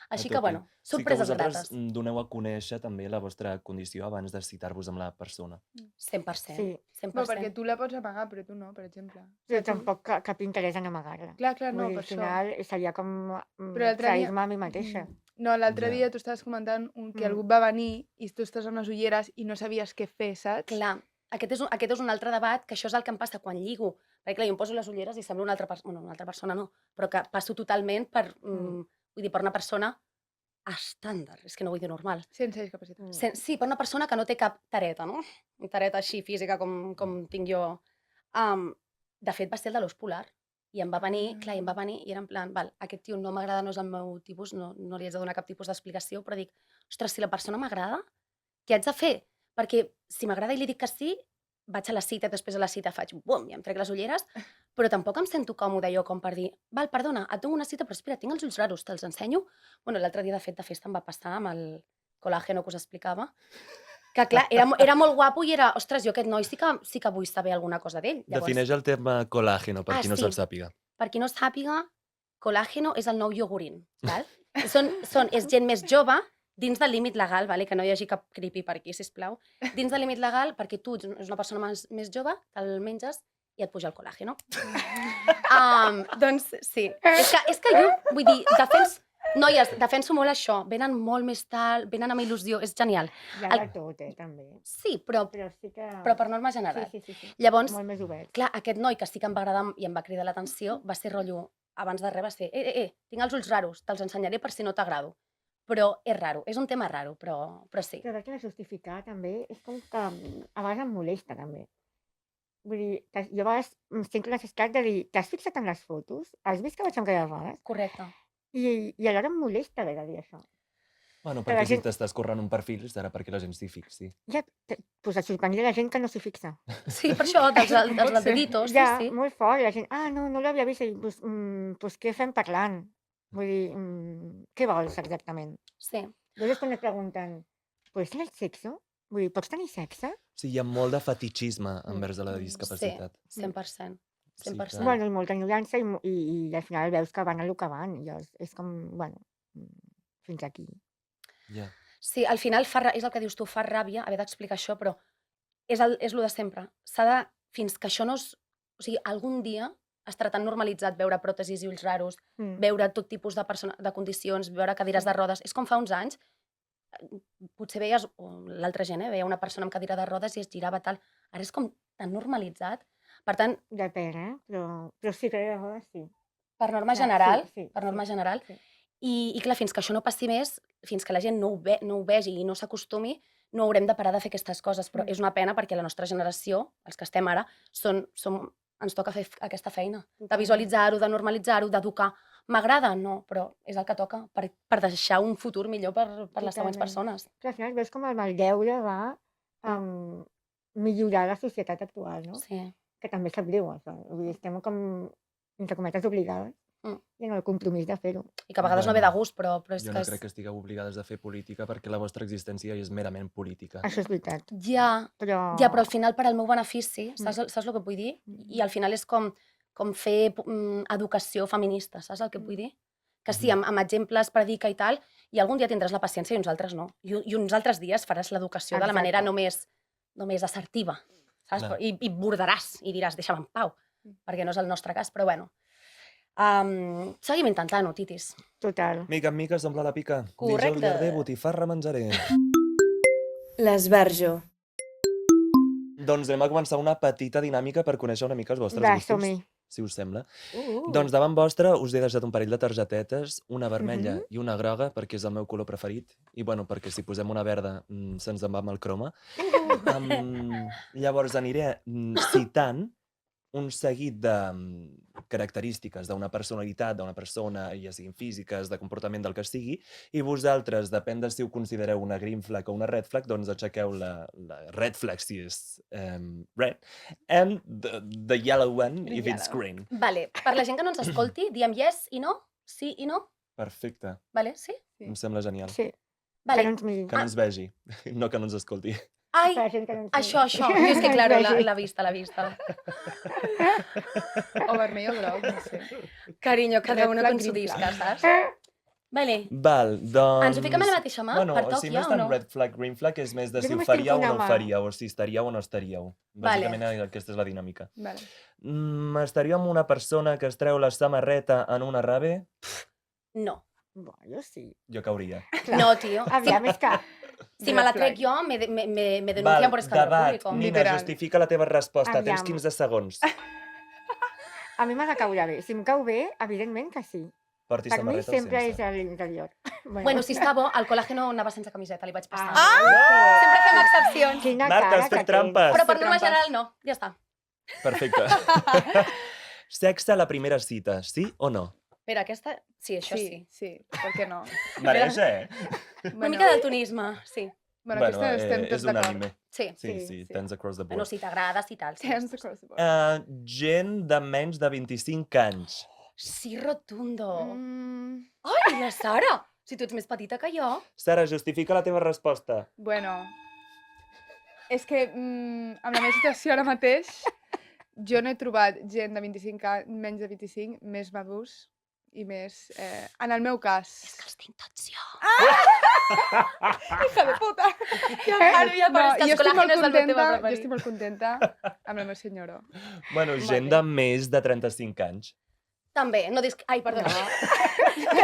Speaker 3: Així que, bueno, sorpreses
Speaker 1: sí que
Speaker 3: grates.
Speaker 1: vosaltres doneu a conèixer també la vostra condició abans de citar-vos amb la persona.
Speaker 3: 100%.
Speaker 2: Sí.
Speaker 3: 100%.
Speaker 4: No, perquè tu la pots amagar, però tu no, per exemple.
Speaker 2: Però tampoc cap interès en amagar-la.
Speaker 4: Clar, no,
Speaker 2: Vull dir,
Speaker 4: per
Speaker 2: al
Speaker 4: això.
Speaker 2: final seria com
Speaker 4: Però l'altre dia-
Speaker 2: trair-me a mi mateixa.
Speaker 4: No, l'altre
Speaker 1: Ja.
Speaker 4: dia tu estaves comentant que algú va venir i tu estàs amb les ulleres i no sabies què fer, saps?
Speaker 3: Clar, aquest és un altre debat, que això és el que em passa quan lligo. Perquè, clar, jo em poso les ulleres i sembla una altra persona, bueno, una altra persona no, però que passo totalment per, vull dir, per una persona estàndard, és que no vull dir normal.
Speaker 4: Sense discapacitat.
Speaker 3: Sí, per una persona que no té cap tareta, no? Una tareta així física com tinc jo. De fet, va ser el de l'os polar. I em va venir, clar, i em va venir i era en plan, val, aquest tio no m'agrada, no és el meu tipus, no li haig de donar cap tipus d'explicació, però dic, ostres, si la persona m'agrada, què haig de fer? Perquè si m'agrada i li dic que sí, vaig a la cita, després a la cita faig bum, i em trec les ulleres, però tampoc em sento còmode jo com per dir, val, perdona, et dono una cita, però espera, tinc els ulls raros, te'ls ensenyo? Bueno, l'altre dia, de fet, de festa em va passar amb el col·làgeno que us explicava. Que clar, era molt guapo i era, ostres, jo aquest noi sí que vull saber alguna cosa d'ell.
Speaker 1: Defineix el terme colàgeno, per qui no
Speaker 3: sí.
Speaker 1: se'l sàpiga.
Speaker 3: Per qui no sàpiga, col·làgeno és el nou iogurín, val? És gent més jove, dins del límit legal, vale? Que no hi hagi cap creepy per aquí, sisplau. Dins del límit legal, perquè tu ets una persona més jove, te'l menges i et puja el col·làgeno. Doncs sí. És que jo, vull dir, noies, defenso molt això. Venen molt més tard, venen amb il·lusió, és genial.
Speaker 2: Hi ha de tot, també.
Speaker 3: Sí, però
Speaker 2: sí que...
Speaker 3: per norma general.
Speaker 2: Sí.
Speaker 3: Llavors,
Speaker 2: molt més obert.
Speaker 3: clar, aquest noi que sí que em va agradar i em va cridar l'atenció va ser rotllo, abans de res va ser, tinc els ulls raros, te'ls ensenyaré per si no t'agrado. Però és raro, és un tema raro, però sí.
Speaker 2: Però veig que de justificar també és com que a vegades em molesta també. Vull dir, jo a vegades em sento la necessitat de dir, t'has fixat en les fotos? Has vist que vaig amb aquelles rodes?
Speaker 3: Correcte.
Speaker 2: I alhora em molesta haver de dir això.
Speaker 1: Bueno,
Speaker 2: Que la
Speaker 1: perquè si
Speaker 2: gent-
Speaker 1: t'estàs corrent un perfil, serà perquè la gent s'hi fixi.
Speaker 2: Ja, doncs et sorprendria la gent que no s'hi fixa.
Speaker 3: Sí, per això, dels deditos, sí,
Speaker 2: Ja,
Speaker 3: sí.
Speaker 2: molt fort, la gent, no l'havia vist, i doncs què fem parlant? Vull dir, què vols exactament?
Speaker 3: Sí.
Speaker 2: Llavors quan et pregunten, ¿puedes tener sexo? Vull dir, pots tenir sexe?
Speaker 1: O sigui, hi ha molt de fetichisme envers de la discapacitat.
Speaker 3: Sí, 100%.
Speaker 1: Sí,
Speaker 3: 100%.
Speaker 1: clar.
Speaker 2: Bueno, i molta ignorància i al final veus que van a lo que van. I és com, bueno, fins aquí.
Speaker 1: Ja.
Speaker 3: Sí, al final és el que dius tu, fa ràbia haver d'explicar això, però és lo de sempre. Fins que això no és... O sigui, algun dia estarà tan normalitzat veure pròtesis i ulls raros, veure tot tipus de condicions, veure cadires de rodes. És com fa uns anys, potser veies, o l'altra gent, veia una persona amb cadira de rodes i es girava tal. Ara és com tan normalitzat. Per tant,
Speaker 2: Depèn, però sí, cadira de rodes sí.
Speaker 3: per norma
Speaker 2: Clar,
Speaker 3: general,
Speaker 2: sí,
Speaker 3: per norma general,
Speaker 2: sí.
Speaker 3: I clar, fins que això no passi més, fins que la gent no ho vegi i no s'acostumi, no haurem de parar de fer aquestes coses, però és una pena perquè la nostra generació, els que estem ara, ens toca fer aquesta feina, de visualitzar-ho, de normalitzar-ho, d'educar. M'agrada? No, però és el que toca per deixar un futur millor per les següents
Speaker 2: Totalment.
Speaker 3: persones.
Speaker 2: Que al final veus com el maldeure va millorar la societat actual, no?
Speaker 3: Sí.
Speaker 2: Que també sap greu, això. Vull dir, estem com, entre cometes, obligades i en el compromís de fer-ho.
Speaker 3: I que a vegades no ve de gust, però és
Speaker 1: Jo
Speaker 3: que...
Speaker 1: no crec que estigueu obligades a fer política perquè la vostra existència és merament política.
Speaker 2: Això és veritat.
Speaker 3: Ja,
Speaker 2: Però
Speaker 3: però al final per al meu benefici, saps el que vull dir? I al final és com fer educació feminista, saps el que vull dir? Que sí, amb exemples, predica i tal, i algun dia tindràs la paciència i uns altres no. I uns altres dies faràs l'educació de la manera només assertiva, saps?
Speaker 1: Clar.
Speaker 3: I bordaràs i diràs, deixa'm en pau, perquè no és el nostre cas, però bueno. Seguim intentant-ho, titis.
Speaker 2: total.
Speaker 1: Mica en mica s'omple la pica.
Speaker 3: Correcte.
Speaker 1: Dijous llarder, botifarra menjaré.
Speaker 5: L'esbarjo.
Speaker 1: Doncs anem a començar una petita dinàmica per conèixer una mica els vostres
Speaker 2: Va,
Speaker 1: gustos,
Speaker 2: som-hi.
Speaker 1: si us sembla. Doncs davant vostre us he deixat un parell de targetetes, una vermella i una groga, perquè és el meu color preferit, i bueno, perquè si posem una verda se'ns en va amb el croma. Llavors aniré citant un seguit de característiques d'una personalitat, d'una persona, ja siguin físiques, de comportament del que sigui, i vosaltres, depèn de si ho considereu una green flag o una red flag, doncs aixequeu la red flag si és red, and the yellow one if it's green.
Speaker 3: Vale, per la gent que no ens escolti, diem yes i no, sí i no,
Speaker 1: Perfecte,
Speaker 3: vale, sí?
Speaker 1: em sembla genial.
Speaker 2: Sí,
Speaker 3: Vale.
Speaker 2: que no ens miri.
Speaker 1: Que no ens vegi, no que no ens escolti.
Speaker 3: Ai,
Speaker 2: Per la gent que no ens miri.
Speaker 3: això. Jo és que, claro, la vista.
Speaker 4: O vermell o groc, no sé.
Speaker 3: Carinyo, cada
Speaker 4: Red
Speaker 3: una
Speaker 4: flag,
Speaker 3: con su
Speaker 4: green
Speaker 3: disca,
Speaker 4: flag.
Speaker 3: saps? Vale.
Speaker 1: Val, doncs...
Speaker 3: Ens ho fiquem a la mateixa mà?
Speaker 1: Bueno,
Speaker 3: Per toc
Speaker 1: si
Speaker 3: ja
Speaker 1: no és
Speaker 3: o
Speaker 1: tant
Speaker 3: no?
Speaker 1: red flag, green flag, és més de
Speaker 2: Jo
Speaker 1: si ho
Speaker 2: només
Speaker 1: faríeu
Speaker 2: tinc
Speaker 1: o no
Speaker 2: una
Speaker 1: ho
Speaker 2: mà.
Speaker 1: faríeu, o si estaríeu o no estaríeu. Bàsicament aquesta és la dinàmica.
Speaker 4: Vale.
Speaker 1: Estaríeu amb una persona que es treu la samarreta en una rave?
Speaker 3: No.
Speaker 2: Bueno, sí.
Speaker 1: Jo cauria.
Speaker 2: Clar.
Speaker 3: No, tio.
Speaker 2: Aviam, és que...
Speaker 3: Si me la trec jo, me denuncian por escándalo
Speaker 1: debat.
Speaker 3: público.
Speaker 1: Nina,
Speaker 4: Literal.
Speaker 1: justifica la teva resposta. Tens
Speaker 2: Aviam.
Speaker 1: 15 segons.
Speaker 2: A mi m'ha de caure bé. Si em cau bé, evidentment que sí.
Speaker 1: Porti
Speaker 2: Per mi
Speaker 1: samarreta o
Speaker 2: sempre és
Speaker 1: sense.
Speaker 2: a l'interior.
Speaker 3: Bueno, si està bo, el col·làgeno anava sense camiseta, li vaig passar.
Speaker 2: Ah!
Speaker 3: Sempre fem excepcions.
Speaker 2: Quina
Speaker 1: Marta,
Speaker 2: cara
Speaker 1: has
Speaker 2: que
Speaker 1: fet
Speaker 2: tens.
Speaker 1: trampes.
Speaker 3: Però per norma
Speaker 4: trampes.
Speaker 3: general no, ja està.
Speaker 1: Perfecte. Sexe a la primera cita, sí o no?
Speaker 3: Espera, aquesta... Sí, això sí.
Speaker 4: Sí, per què no?
Speaker 1: Mereix, eh?
Speaker 3: Una mica daltonisme, sí.
Speaker 4: Bueno, aquesta estem
Speaker 1: és
Speaker 4: tots
Speaker 1: un
Speaker 4: d'acord.
Speaker 1: anime.
Speaker 3: Sí.
Speaker 1: Sí,
Speaker 2: Sí,
Speaker 1: sí,
Speaker 2: sí.
Speaker 1: tens across the
Speaker 3: Bueno,
Speaker 1: board.
Speaker 3: si t'agrada, si tal. Sí.
Speaker 4: Hands across the board.
Speaker 1: Gent de menys de 25 anys.
Speaker 3: Sí, rotundo.
Speaker 4: Mm,
Speaker 3: Ai, la Sara! Si tu ets més petita que jo.
Speaker 1: Sara, justifica la teva resposta.
Speaker 4: bueno, És que amb la meva situació ara mateix, jo no he trobat gent de 25 anys, menys de 25, més madurs i més... en el meu cas...
Speaker 3: És que els tinc tots jo.
Speaker 4: Hija de puta!
Speaker 3: Ara ja pareix que
Speaker 4: jo
Speaker 3: els col·làgenes del meu tema
Speaker 4: jo
Speaker 3: preferit.
Speaker 4: estic molt contenta amb el meu senyor.
Speaker 1: Bueno, gent de més de 35 anys.
Speaker 3: També, no dis... Ai, perdona. Que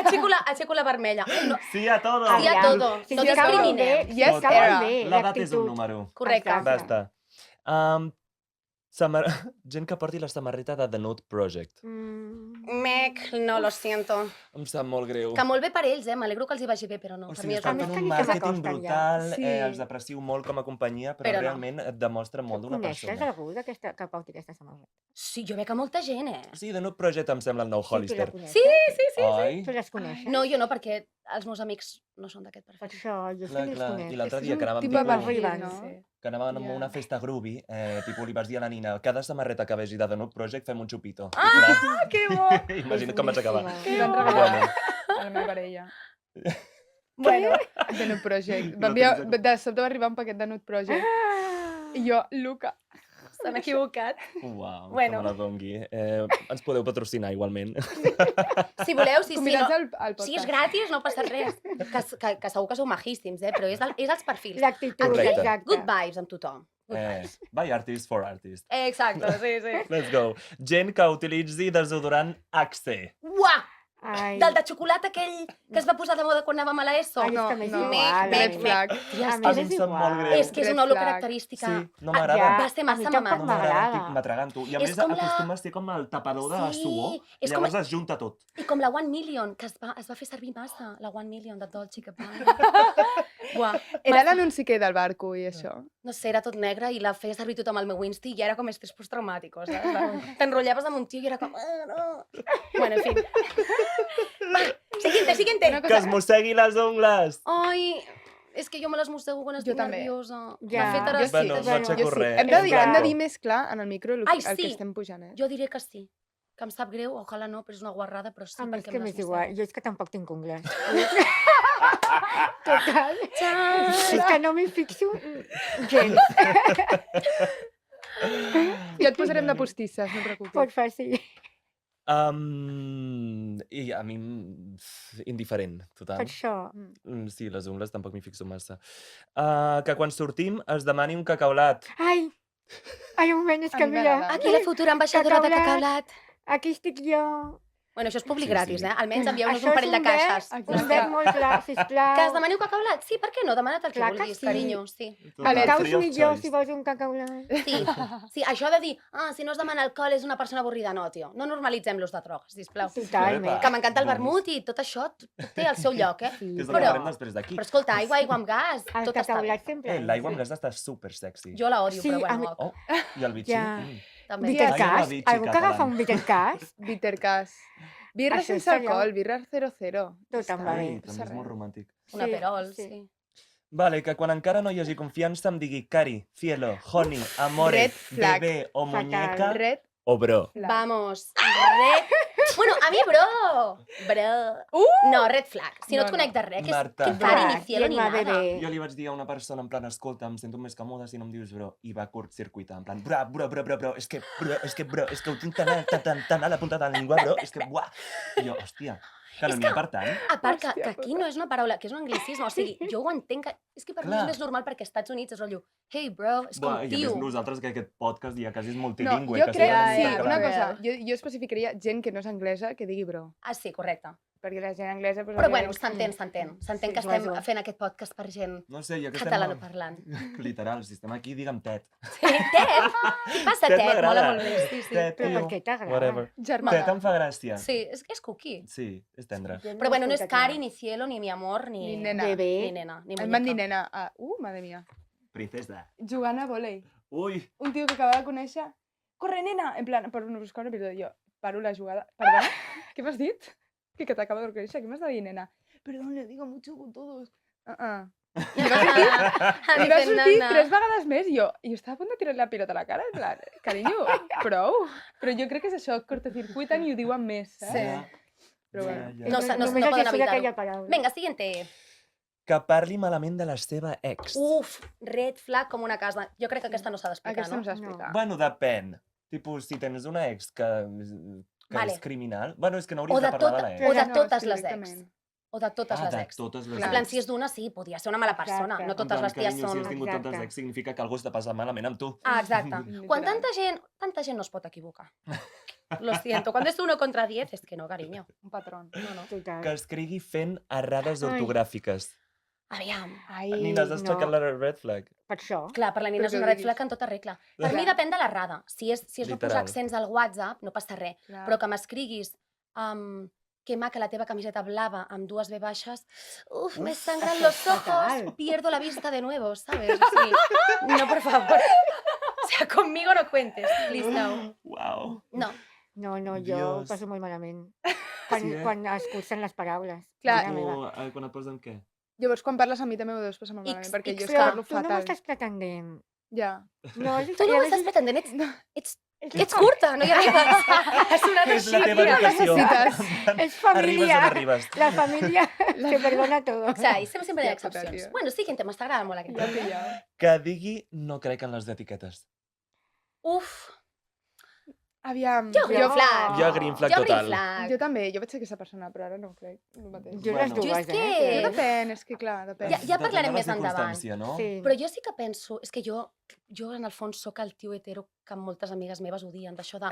Speaker 3: aixeco la vermella. No,
Speaker 1: Sí a todo!
Speaker 3: sí a todo.
Speaker 2: Sí,
Speaker 3: No
Speaker 2: sí, està molt
Speaker 3: discriminem.
Speaker 2: bé,
Speaker 4: Yes,
Speaker 2: està
Speaker 4: era.
Speaker 2: molt bé,
Speaker 1: L'edat és un
Speaker 2: l'actitud.
Speaker 1: número.
Speaker 3: Correcte.
Speaker 2: Exacte.
Speaker 1: Basta. Gent que porti la samarreta de The Nude Project.
Speaker 3: Mec, no, lo siento.
Speaker 1: Em sap molt greu.
Speaker 3: Que molt bé per ells, m'alegro que els hi vagi bé, però no.
Speaker 1: O
Speaker 3: Per
Speaker 1: sigui,
Speaker 3: mi és
Speaker 1: estan
Speaker 2: A més
Speaker 1: fent
Speaker 2: que
Speaker 1: un
Speaker 2: ni se
Speaker 1: màrqueting
Speaker 2: s'acosten ja.
Speaker 1: brutal,
Speaker 4: Sí.
Speaker 1: els aprecio molt com a companyia, però
Speaker 3: Però no.
Speaker 1: realment et demostra molt d'una
Speaker 2: Coneixes
Speaker 1: persona.
Speaker 2: algú que porti aquesta samarreta?
Speaker 3: Sí, jo veig a molta gent,
Speaker 1: Sí, The Nude Project em sembla el nou Hollister.
Speaker 3: Sí, sí.
Speaker 1: Oi?
Speaker 2: Tu les coneixes?
Speaker 3: No, jo no, perquè els meus amics no són d'aquest
Speaker 2: Per
Speaker 3: perfil.
Speaker 2: això, jo sí
Speaker 1: Clar,
Speaker 2: que els
Speaker 1: clar.
Speaker 2: conec.
Speaker 1: I l'altre
Speaker 4: És
Speaker 1: dia
Speaker 4: un
Speaker 1: que anàvem
Speaker 4: tipus
Speaker 1: tipus-
Speaker 4: perfil,
Speaker 2: Arribant,
Speaker 4: no?
Speaker 2: sí.
Speaker 1: que anàvem a
Speaker 4: Ja.
Speaker 1: una festa groovy, tipus li vas dir a la nina, cada samarreta que vegi de The Nude Project fem un xupito.
Speaker 4: Ah, que bo!
Speaker 1: Imagina't com vaig acabar.
Speaker 2: Boníssima.
Speaker 4: Li van
Speaker 1: Bueno,
Speaker 4: regalar a la meva parella.
Speaker 3: Bueno,
Speaker 4: De Nude Project.
Speaker 1: No
Speaker 4: De sobte va arribar un paquet de Nude Project. I jo, Luca.
Speaker 3: s'han equivocat.
Speaker 1: uau,
Speaker 3: Bueno.
Speaker 1: que me la dongui. Ens podeu patrocinar igualment.
Speaker 3: Si voleu, sí,
Speaker 4: Convidats
Speaker 3: no.
Speaker 4: al podcast.
Speaker 3: Si és gratis, no passa res. Que segur que sou majíssims, però és els perfils.
Speaker 2: L'actitud,
Speaker 1: Correcte.
Speaker 2: exacte.
Speaker 3: Good vibes amb tothom. Good vibes.
Speaker 1: By artist for artist.
Speaker 3: Exacte, sí, sí.
Speaker 1: Let's go. Gent que utilitzi desodorant Axe.
Speaker 3: Uah!
Speaker 2: Ai,
Speaker 3: Del de xocolata aquell que es va posar de moda quan anàvem a l'ESO.
Speaker 2: Ai, és que
Speaker 4: No,
Speaker 2: m'és
Speaker 4: no.
Speaker 2: igual.
Speaker 4: Red
Speaker 2: ai.
Speaker 4: flag.
Speaker 2: A
Speaker 1: A
Speaker 2: mi
Speaker 1: mi
Speaker 2: és
Speaker 1: em sap molt
Speaker 2: igual.
Speaker 1: greu.
Speaker 3: És que és
Speaker 4: Red
Speaker 3: una olor
Speaker 4: flag.
Speaker 3: característica.
Speaker 1: Sí, no
Speaker 2: Ah,
Speaker 1: m'agrada.
Speaker 2: ja.
Speaker 3: Va ser
Speaker 2: A
Speaker 3: massa
Speaker 2: mi tampoc
Speaker 3: mamant.
Speaker 1: No m'agrada,
Speaker 2: m'agrada.
Speaker 1: estic matragant-ho. I a
Speaker 3: És
Speaker 1: més
Speaker 3: com la-
Speaker 1: acostuma a ser com el tapador de
Speaker 3: Sí,
Speaker 1: suor.
Speaker 3: és com-
Speaker 1: Llavors es junta tot.
Speaker 3: I com la One Million, que es va fer servir massa, la One Million de Dolce Gabbana. Buah,
Speaker 4: Era l'anunci que del barco i això.
Speaker 3: no sé, era tot negre i la feia servir tothom al meu Insta i ja era com estrès postraumàtico, saps? T'enrotllaves amb un tio i era com... no. Bueno, en fi. Va, siguiente.
Speaker 4: Una
Speaker 1: Que es mossegui les ungles!
Speaker 3: Ai, és que jo me les mossego quan estic
Speaker 4: també.
Speaker 3: nerviosa.
Speaker 2: Ja.
Speaker 3: M'ha fet
Speaker 2: Jo
Speaker 3: ara
Speaker 2: sí,
Speaker 1: Bueno,
Speaker 3: cites.
Speaker 1: no aixeco
Speaker 4: Jo sí.
Speaker 1: res.
Speaker 4: Hem de dir,
Speaker 2: És
Speaker 4: hem de
Speaker 2: que-
Speaker 4: dir més clar en el micro el,
Speaker 3: Ai,
Speaker 4: el que
Speaker 3: sí.
Speaker 4: estem pujant, eh?
Speaker 3: Jo diré que sí. Que em sap greu, ojalà no, però és una guarrada, però sí,
Speaker 2: A mi és
Speaker 3: perquè
Speaker 2: que
Speaker 3: me les
Speaker 2: m'és igual.
Speaker 3: mossego.
Speaker 2: Jo és que tampoc tinc ungles. Total.
Speaker 3: Xau!
Speaker 2: És que no m'hi fixo gens.
Speaker 4: Ja et posarem de postisses, no et preocupis.
Speaker 2: Porfa, sí.
Speaker 1: I a mi, indiferent,
Speaker 2: Per
Speaker 1: total.
Speaker 2: això.
Speaker 1: Sí, les ungles tampoc m'hi fixo massa. Que quan sortim es demani un cacaulat.
Speaker 2: Ai, ai, un moment, és
Speaker 4: A
Speaker 2: que
Speaker 4: mi
Speaker 2: mira,
Speaker 4: m'agrada.
Speaker 3: Aquí la futura ambaixadora de
Speaker 2: Cacaulat.
Speaker 3: Cacaulat.
Speaker 2: aquí estic jo.
Speaker 3: Bueno, això és public
Speaker 1: Sí,
Speaker 3: gratis,
Speaker 1: sí.
Speaker 3: Almenys envieu-nos
Speaker 2: Això
Speaker 3: un
Speaker 2: és
Speaker 3: parell de
Speaker 2: un verd,
Speaker 3: caixes.
Speaker 4: Exacte.
Speaker 2: Un verd molt clar, sisplau.
Speaker 3: Que es demaniu cacaulat? Sí, per què no? Demana't el que
Speaker 2: Clar que
Speaker 3: vulguis,
Speaker 2: sí.
Speaker 3: carinyo. Sí.
Speaker 4: Vale,
Speaker 1: Total,
Speaker 2: Caus
Speaker 1: free of
Speaker 2: millor
Speaker 1: choice.
Speaker 2: si vols un cacaulat.
Speaker 3: Sí, sí, això de dir, si no es demana alcohol és una persona avorrida, no, tio. No normalitzem l'ús de drogues, sisplau.
Speaker 2: Totalment.
Speaker 3: Que m'encanta el
Speaker 1: Boníssim.
Speaker 3: vermut i tot això té el seu lloc, eh?
Speaker 2: Sí,
Speaker 1: Que és el
Speaker 3: Però-
Speaker 1: que farem després d'aquí.
Speaker 3: Però escolta, aigua amb gas,
Speaker 2: El
Speaker 3: tot està bé.
Speaker 2: cacaulat sempre.
Speaker 1: L'aigua amb gas està super sexy.
Speaker 3: Jo la odio,
Speaker 2: Sí,
Speaker 3: però
Speaker 2: a mi-
Speaker 3: bueno,
Speaker 1: Oh, i el bitxí?
Speaker 2: Ja.
Speaker 3: també.
Speaker 2: Bitter
Speaker 1: Ai, jo la
Speaker 2: cas?
Speaker 1: bitxi
Speaker 2: Algú que agafa
Speaker 1: catalana.
Speaker 2: un bitter cas?
Speaker 4: Bittercast. Birra
Speaker 2: Això
Speaker 4: sense
Speaker 2: és allò.
Speaker 4: alcohol, birra 0-0.
Speaker 2: Tot em va
Speaker 1: Ai,
Speaker 2: bé.
Speaker 1: també és molt romàntic.
Speaker 3: Un aperol,
Speaker 2: sí.
Speaker 3: sí.
Speaker 1: Vale, que quan encara no hi hagi confiança em digui cari, cielo, honey, amore,
Speaker 4: Red flag.
Speaker 1: bebé o
Speaker 2: Fatal.
Speaker 1: muñeca
Speaker 4: Red
Speaker 1: o bro.
Speaker 4: flag.
Speaker 3: Vamos, Bueno, a mi, bro. No, red flag. Si no,
Speaker 4: No,
Speaker 3: et conec de res, que és
Speaker 1: Marta.
Speaker 3: que cari ni
Speaker 2: Clar,
Speaker 3: cielo ni
Speaker 2: Gemma,
Speaker 3: nada.
Speaker 2: bebé.
Speaker 1: Jo li vaig dir a una persona en plan, escolta, em sento més còmode si no em dius bro, i va curtcircuitar, en plan, bro, és que ho tinc tan a la punta de la llengua, bro, és que, buah. I jo, hòstia, que no
Speaker 3: És
Speaker 1: n'hi ha
Speaker 3: que-
Speaker 1: per tant.
Speaker 3: A part que
Speaker 4: Hòstia
Speaker 3: aquí no és una paraula, que és un anglicisme, o sigui, jo ho entenc, és que per mi
Speaker 1: Clar.
Speaker 3: és més normal perquè als Estats Units és rotllo, hey bro, és com
Speaker 1: Buah, i a més
Speaker 3: tio.
Speaker 1: nosaltres que aquest podcast ja quasi és
Speaker 4: No,
Speaker 1: multilingüe.
Speaker 4: jo
Speaker 1: que
Speaker 4: crec,
Speaker 1: sabem
Speaker 4: sí,
Speaker 1: en
Speaker 4: una
Speaker 1: català.
Speaker 4: cosa, jo especificaria gent que no és anglesa que digui bro,
Speaker 3: Ah, sí, correcte.
Speaker 4: perquè la gent anglesa... Pues,
Speaker 3: Però bueno,
Speaker 4: òbviament,
Speaker 3: s'entén
Speaker 2: Sí,
Speaker 3: que
Speaker 2: és igual,
Speaker 3: estem
Speaker 2: igual.
Speaker 3: fent aquest podcast per gent
Speaker 1: No sé, ja que
Speaker 3: catalanoparlant.
Speaker 1: Literal, si estem aquí, digue'm Ted.
Speaker 3: Sí, Ted! Què passa,
Speaker 1: Ted
Speaker 3: Ted? Mola
Speaker 1: m'agrada.
Speaker 3: molt bé, sí, sí.
Speaker 1: Ted,
Speaker 2: Però
Speaker 1: tio,
Speaker 2: per què t'agrada?
Speaker 1: whatever.
Speaker 4: germà.
Speaker 1: Ted em fa gràcia.
Speaker 3: Sí, és cookie.
Speaker 1: Sí, és tendre.
Speaker 3: Però bueno, no és cari, ni cielo, ni mi amor,
Speaker 4: Ni
Speaker 3: ni...
Speaker 4: nena.
Speaker 3: Ni
Speaker 2: Bebé.
Speaker 3: nena, ni
Speaker 4: Em van dir
Speaker 3: muñeca.
Speaker 4: nena, madre mía,
Speaker 1: Princesa.
Speaker 4: jugant a volei.
Speaker 1: Ui,
Speaker 4: Un tio que acabava de conèixer, corre nena, en plan, per buscar una pilota, jo paro la jugada, perdona, què m'has dit? Que t'acabo de conèixer, què m'has de dir, nena? Perdón, le digo mucho con todos. I va sortir 3 vegades més i jo estava a punt de tirar la pilota a la cara, en plan, carinyo, prou. Però jo crec que és això, cortocircuiten i ho diuen més, saps?
Speaker 3: Sí.
Speaker 1: ja.
Speaker 4: Però bueno.
Speaker 1: Ja, ja.
Speaker 3: No, no
Speaker 2: Només
Speaker 3: poden
Speaker 2: els surt
Speaker 3: evitar-ho.
Speaker 2: aquella paraula.
Speaker 3: Vinga, siguiente.
Speaker 1: que parli malament de la seva ex.
Speaker 3: Uf, red flag com una casa. Jo crec que aquesta no s'ha d'explicar,
Speaker 4: Aquesta no
Speaker 3: no?
Speaker 4: s'ha d'explicar.
Speaker 1: Bueno, depèn. Tipus, si tens una ex que
Speaker 3: Vale.
Speaker 1: és criminal... Bueno, és que no
Speaker 3: O
Speaker 1: hauries
Speaker 3: de,
Speaker 1: de parlar
Speaker 3: tot,
Speaker 1: de l'ex.
Speaker 3: o de
Speaker 4: No,
Speaker 3: totes
Speaker 4: és que
Speaker 3: les ex.
Speaker 4: directament.
Speaker 3: O de totes les
Speaker 1: de
Speaker 3: ex.
Speaker 1: totes les
Speaker 3: En plan,
Speaker 1: ex.
Speaker 3: si és d'una, sí, podia ser una mala persona.
Speaker 2: Exacte.
Speaker 3: No totes
Speaker 1: En
Speaker 3: les
Speaker 1: plan,
Speaker 3: ties
Speaker 1: carinyo,
Speaker 3: són...
Speaker 1: Si has tingut
Speaker 2: Exacte.
Speaker 1: totes ex, significa que algú està passant malament amb tu.
Speaker 3: Ah, exacte. Quan
Speaker 4: Literal.
Speaker 3: tanta gent no es pot equivocar. Lo siento. Cuando es 1 contra 10, es que no, cariño.
Speaker 4: Un patrón.
Speaker 3: No, no.
Speaker 2: Total.
Speaker 1: Que escrigui fent errades
Speaker 2: Ai.
Speaker 1: ortogràfiques.
Speaker 3: Aviam.
Speaker 4: Ai,
Speaker 1: Nina, has explicat
Speaker 2: no.
Speaker 1: la red flag?
Speaker 2: Per això.
Speaker 3: Clar, per la Nina
Speaker 4: Però
Speaker 3: és
Speaker 4: que
Speaker 3: una
Speaker 4: ho
Speaker 3: red
Speaker 4: diguis.
Speaker 3: flag en tota regla. Per
Speaker 4: Clar.
Speaker 3: mi depèn de l'errada. Si és no
Speaker 1: Literal.
Speaker 3: posar accents al WhatsApp, no passa res.
Speaker 4: clar.
Speaker 3: Però que m'escriguis que maca la teva camiseta blava amb 2 B baixes, uf, me sangran
Speaker 2: això
Speaker 3: los
Speaker 2: és
Speaker 3: ojos,
Speaker 2: fatal.
Speaker 3: pierdo la vista de nuevo, ¿sabes? Sí. No, por favor. O sea, conmigo no cuentes, please no.
Speaker 1: Uau.
Speaker 3: No.
Speaker 2: No, jo
Speaker 1: Dios.
Speaker 2: ho passo molt malament. Quan,
Speaker 1: Sí, eh?
Speaker 2: quan es cursen les paraules.
Speaker 4: Clar.
Speaker 2: Mare meva.
Speaker 1: O quan et posen què?
Speaker 4: Llavors, quan parles a mi també ho deus passar molt malament,
Speaker 3: X,
Speaker 4: perquè
Speaker 3: X,
Speaker 4: jo és que
Speaker 2: Però
Speaker 4: parlo
Speaker 2: tu no
Speaker 4: fatal.
Speaker 2: m'estàs pretendent.
Speaker 4: Ja.
Speaker 2: No, és
Speaker 3: Tu no
Speaker 2: i a
Speaker 3: ho estàs
Speaker 2: més
Speaker 3: pretendent,
Speaker 4: No.
Speaker 3: ets curta, no hi arribes. Has sonat
Speaker 1: És
Speaker 3: així,
Speaker 1: la teva
Speaker 3: tia.
Speaker 1: educació.
Speaker 4: Necessites.
Speaker 2: És família.
Speaker 1: Arribes on arribes.
Speaker 2: La família se perdona todo.
Speaker 3: O sea, y siempre hay
Speaker 4: Hòstia puta,
Speaker 3: excepcions.
Speaker 4: tio.
Speaker 3: Bueno, siguiente, m'està agradant molt aquest
Speaker 4: Ja
Speaker 3: tema.
Speaker 4: pillau.
Speaker 1: Que digui no crec en les etiquetes.
Speaker 3: Uf,
Speaker 4: Aviam.
Speaker 3: jo green flag.
Speaker 1: Jo green flag
Speaker 3: Jo green
Speaker 1: total.
Speaker 3: flag.
Speaker 4: Jo també, jo vaig ser aquesta persona, però ara no ho crec. El mateix.
Speaker 2: Jo les
Speaker 1: Bueno.
Speaker 2: dues,
Speaker 3: Jo és
Speaker 2: eh?
Speaker 3: que-
Speaker 4: Jo depèn, és que clar, depèn.
Speaker 3: Ja parlarem
Speaker 1: Depèn de la
Speaker 3: més endavant.
Speaker 1: circumstància, no?
Speaker 2: Sí.
Speaker 3: Però jo sí que penso, és que jo en el fons sóc el tio hetero que moltes amigues meves odien, d'això de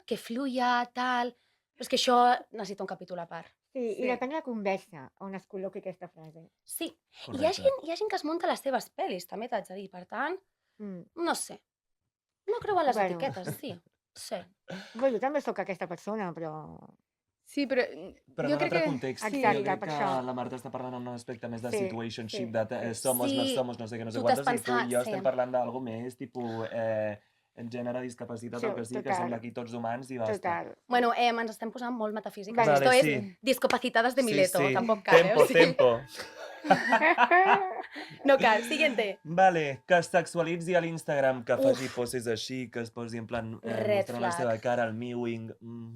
Speaker 3: que fluya, tal... Però és que això necessita un capítol a part.
Speaker 2: Sí,
Speaker 4: Sí.
Speaker 2: i depèn de la conversa on es col·loqui aquesta frase.
Speaker 3: Sí, i
Speaker 1: Correcte.
Speaker 3: hi ha gent que es munta les seves pel·lis, també t'haig de dir. Per tant,
Speaker 2: Mm.
Speaker 3: no sé. No creu en les
Speaker 2: Bueno.
Speaker 3: etiquetes, sí. Sí.
Speaker 2: Bé, jo també sóc aquesta persona, però...
Speaker 4: Sí, però
Speaker 1: Però en
Speaker 4: jo
Speaker 1: un
Speaker 4: crec
Speaker 1: altre
Speaker 4: que...
Speaker 1: context.
Speaker 2: Exacte,
Speaker 1: Jo crec
Speaker 2: per
Speaker 1: que
Speaker 2: això.
Speaker 1: la Marta està parlant en un aspecte més de
Speaker 2: Sí,
Speaker 1: situationship,
Speaker 2: sí.
Speaker 1: de somos, no
Speaker 3: Sí,
Speaker 1: somos, no sé què, no sé
Speaker 3: tu t'has
Speaker 1: quantes, i tu
Speaker 3: pensat,
Speaker 1: i jo
Speaker 3: sí.
Speaker 1: estem parlant d'algo més, tipus, en gènere, discapacitat,
Speaker 2: Sí,
Speaker 1: o que sí, que
Speaker 2: total.
Speaker 1: som aquí tots humans i basta.
Speaker 2: Total.
Speaker 3: Bueno, ens estem posant molt metafísiques.
Speaker 2: Vale,
Speaker 3: Esto es
Speaker 1: sí.
Speaker 3: discapacitadas de Mileto, tampoc cal,
Speaker 1: Tempo,
Speaker 3: o sigui,
Speaker 1: tempo.
Speaker 3: No cal, siguiente.
Speaker 1: Vale, que es sexualitzi a l'Instagram, que faci poses així, que es posi en plan
Speaker 3: Red
Speaker 1: mostrant la
Speaker 3: flag.
Speaker 1: seva cara, el mewing...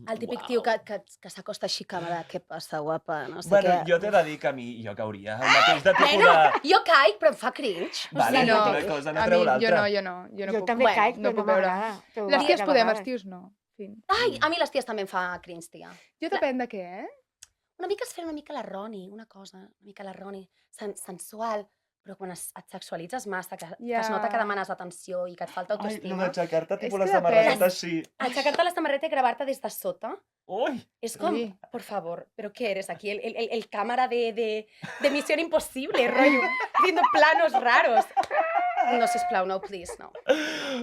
Speaker 3: El típic tio que s'acosta així càmera, què passa, guapa, no sé
Speaker 1: Bueno,
Speaker 3: què.
Speaker 1: jo t'he de dir que a mi, jo cauria. El mateix de tipus
Speaker 3: Bueno,
Speaker 1: de...
Speaker 3: jo caic, però em fa cringe.
Speaker 1: Vale,
Speaker 4: Sí, no.
Speaker 1: una cosa no
Speaker 4: A
Speaker 1: treu
Speaker 4: mi,
Speaker 1: l'altra.
Speaker 4: jo no
Speaker 2: Jo
Speaker 4: puc.
Speaker 2: també
Speaker 3: Bueno,
Speaker 2: caic,
Speaker 4: no
Speaker 2: però no
Speaker 4: puc veure.
Speaker 2: m'agrada.
Speaker 4: Les ties
Speaker 2: de
Speaker 4: podem, els
Speaker 2: vegades.
Speaker 4: tios no. Fin.
Speaker 3: Ai, a mi les ties també em fa cringe, tia.
Speaker 4: Jo depèn de què, eh?
Speaker 3: Una mica es fer una mica la Roni, una cosa, una mica la Roni, sensual, però quan et sexualitzes massa, que es nota que
Speaker 4: Ja.
Speaker 3: demanes atenció i que et falta
Speaker 1: Ai, no
Speaker 3: autoestima,
Speaker 1: d'aixecar-te tipus
Speaker 4: que
Speaker 1: la
Speaker 4: depèn.
Speaker 1: samarreta així.
Speaker 3: aixecar-te la samarreta i gravar-te des de sota,
Speaker 1: Ui!
Speaker 3: és com,
Speaker 4: Ui.
Speaker 3: por favor, ¿pero qué eres aquí? El cámara de Misión Imposible, rollo, haciendo planos raros. No, sisplau, no, please, no.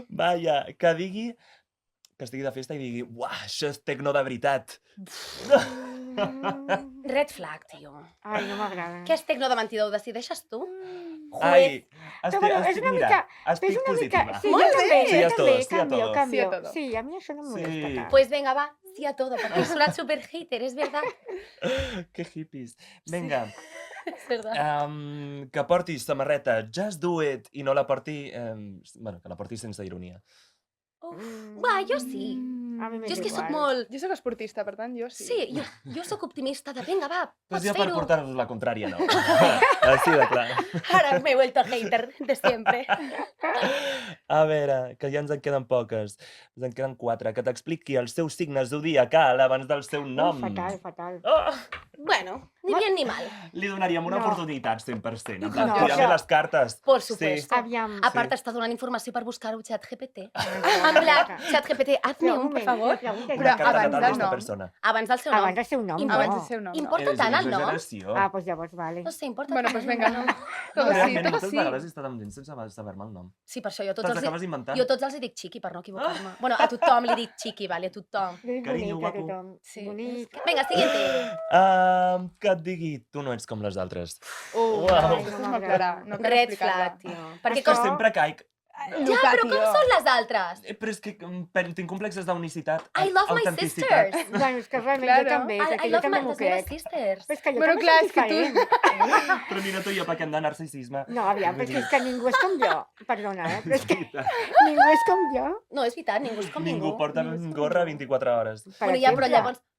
Speaker 1: Vaja, que digui... Que estigui de festa i digui uah, això és tecno de veritat.
Speaker 2: Mm.
Speaker 3: Red flag, tio.
Speaker 2: Ai, no m'agrada.
Speaker 3: Què és tecno de mentida? Ho decideixes tu?
Speaker 1: Ai,
Speaker 2: Però bueno, és una
Speaker 1: mira,
Speaker 2: mica-
Speaker 1: estic
Speaker 2: És una mica...
Speaker 1: positiva.
Speaker 2: Sí,
Speaker 4: Molt
Speaker 2: jo també,
Speaker 4: bé.
Speaker 1: Sí a
Speaker 2: jo
Speaker 1: todo,
Speaker 2: també,
Speaker 1: sí a
Speaker 2: canvio,
Speaker 1: todo.
Speaker 2: canvio.
Speaker 4: Sí a todo.
Speaker 2: Sí, a mi això no em molesta
Speaker 1: Sí.
Speaker 2: tant.
Speaker 3: Pues venga, va, sí a todo, porque es una super hater, es verdad.
Speaker 1: Que hippies. Vinga,
Speaker 3: Es verdad.
Speaker 1: que portis samarreta Just Do It i no la porti... bueno, que la portis sense ironia.
Speaker 3: Va, jo sí.
Speaker 2: A mi m'és
Speaker 3: Jo és que sóc
Speaker 2: igual.
Speaker 3: molt...
Speaker 4: Jo sóc esportista, per tant, jo sí.
Speaker 3: Sí, jo sóc optimista de vinga, va,
Speaker 1: Pues
Speaker 3: pots
Speaker 1: jo per
Speaker 3: fer-ho.
Speaker 1: portar-vos la contrària, no. Així de clar.
Speaker 3: Ara me he vuelto hater de siempre.
Speaker 1: A veure, que ja ens en queden poques. Ens en queden 4. Que t'expliqui el seu signe zodiacal abans del seu nom.
Speaker 2: Fatal, fatal.
Speaker 1: Oh!
Speaker 3: Bueno, ni bien ni mal.
Speaker 1: Li donaríem una
Speaker 2: No.
Speaker 1: oportunitat, 100%. En plan,
Speaker 2: No,
Speaker 1: tirar-li
Speaker 2: això-
Speaker 1: les cartes.
Speaker 3: Por supuesto.
Speaker 2: Aviam.
Speaker 3: A part, està donant informació per buscar-ho ChatGPT.
Speaker 2: Exacte.
Speaker 3: En plan, ChatGPT, hazme
Speaker 2: Però
Speaker 3: un, por favor.
Speaker 2: pregunta,
Speaker 1: Una
Speaker 4: Però
Speaker 1: carta
Speaker 4: abans
Speaker 1: natal
Speaker 4: del
Speaker 1: d'esta
Speaker 4: nom.
Speaker 1: persona.
Speaker 3: Abans del seu nom.
Speaker 2: Abans del seu nom,
Speaker 3: Abans
Speaker 2: no.
Speaker 4: del seu nom, no.
Speaker 3: Importa
Speaker 1: És
Speaker 3: tant
Speaker 1: una
Speaker 3: el nom?
Speaker 1: exageració.
Speaker 2: Ah, doncs llavors, vale.
Speaker 3: No sé, importa
Speaker 4: Bueno,
Speaker 3: tant
Speaker 4: doncs
Speaker 3: el
Speaker 4: vinga,
Speaker 3: nom.
Speaker 4: no. Tot
Speaker 1: No,
Speaker 4: sí,
Speaker 1: realment,
Speaker 4: tot
Speaker 1: moltes
Speaker 4: sí.
Speaker 1: vegades he estat amb gent sense saber-me el nom.
Speaker 3: Sí, per això jo
Speaker 1: Te'ls acabes inventant.
Speaker 3: jo tots els hi dic xiqui per no equivocar-me. Bueno, a tothom li dic xiqui, vale, a tothom.
Speaker 2: És
Speaker 1: Carinyo,
Speaker 2: bonic, a
Speaker 1: guapo.
Speaker 2: tothom.
Speaker 3: Sí.
Speaker 2: Bonic.
Speaker 3: Vinga, siguiente.
Speaker 1: Que et digui, tu no ets com les altres.
Speaker 4: Uau,
Speaker 1: Uau.
Speaker 4: això és molt clara. No cal
Speaker 3: Red
Speaker 4: explicar-la.
Speaker 3: flag, tio. Perquè
Speaker 1: És que
Speaker 3: com...
Speaker 1: sempre caic.
Speaker 3: Ja, però com són les altres?
Speaker 1: Però és que tinc complexes d'unicitat.
Speaker 3: I love my
Speaker 1: autenticitat.
Speaker 3: sisters.
Speaker 2: Bueno, és que realment
Speaker 4: Claro.
Speaker 2: jo també,
Speaker 3: I
Speaker 2: perquè jo
Speaker 3: love
Speaker 2: també
Speaker 3: my,
Speaker 2: m'ho
Speaker 3: les meves
Speaker 2: crec.
Speaker 3: sisters.
Speaker 2: Però és que jo
Speaker 4: Bueno,
Speaker 2: també
Speaker 4: clar,
Speaker 2: soc
Speaker 4: és que tu-
Speaker 2: diferent.
Speaker 1: Però mira tu i jo pequem de narcisisme.
Speaker 2: No, aviam, perquè és que ningú és com jo. Perdona, però és que
Speaker 1: veritat.
Speaker 2: ningú és com jo.
Speaker 3: No, és veritat, ningú és com ningú.
Speaker 1: Ningú porta
Speaker 2: Ningú és com
Speaker 1: gorra
Speaker 2: jo.
Speaker 1: 24 hores.
Speaker 2: Per
Speaker 3: Bueno, ja,
Speaker 2: exemple.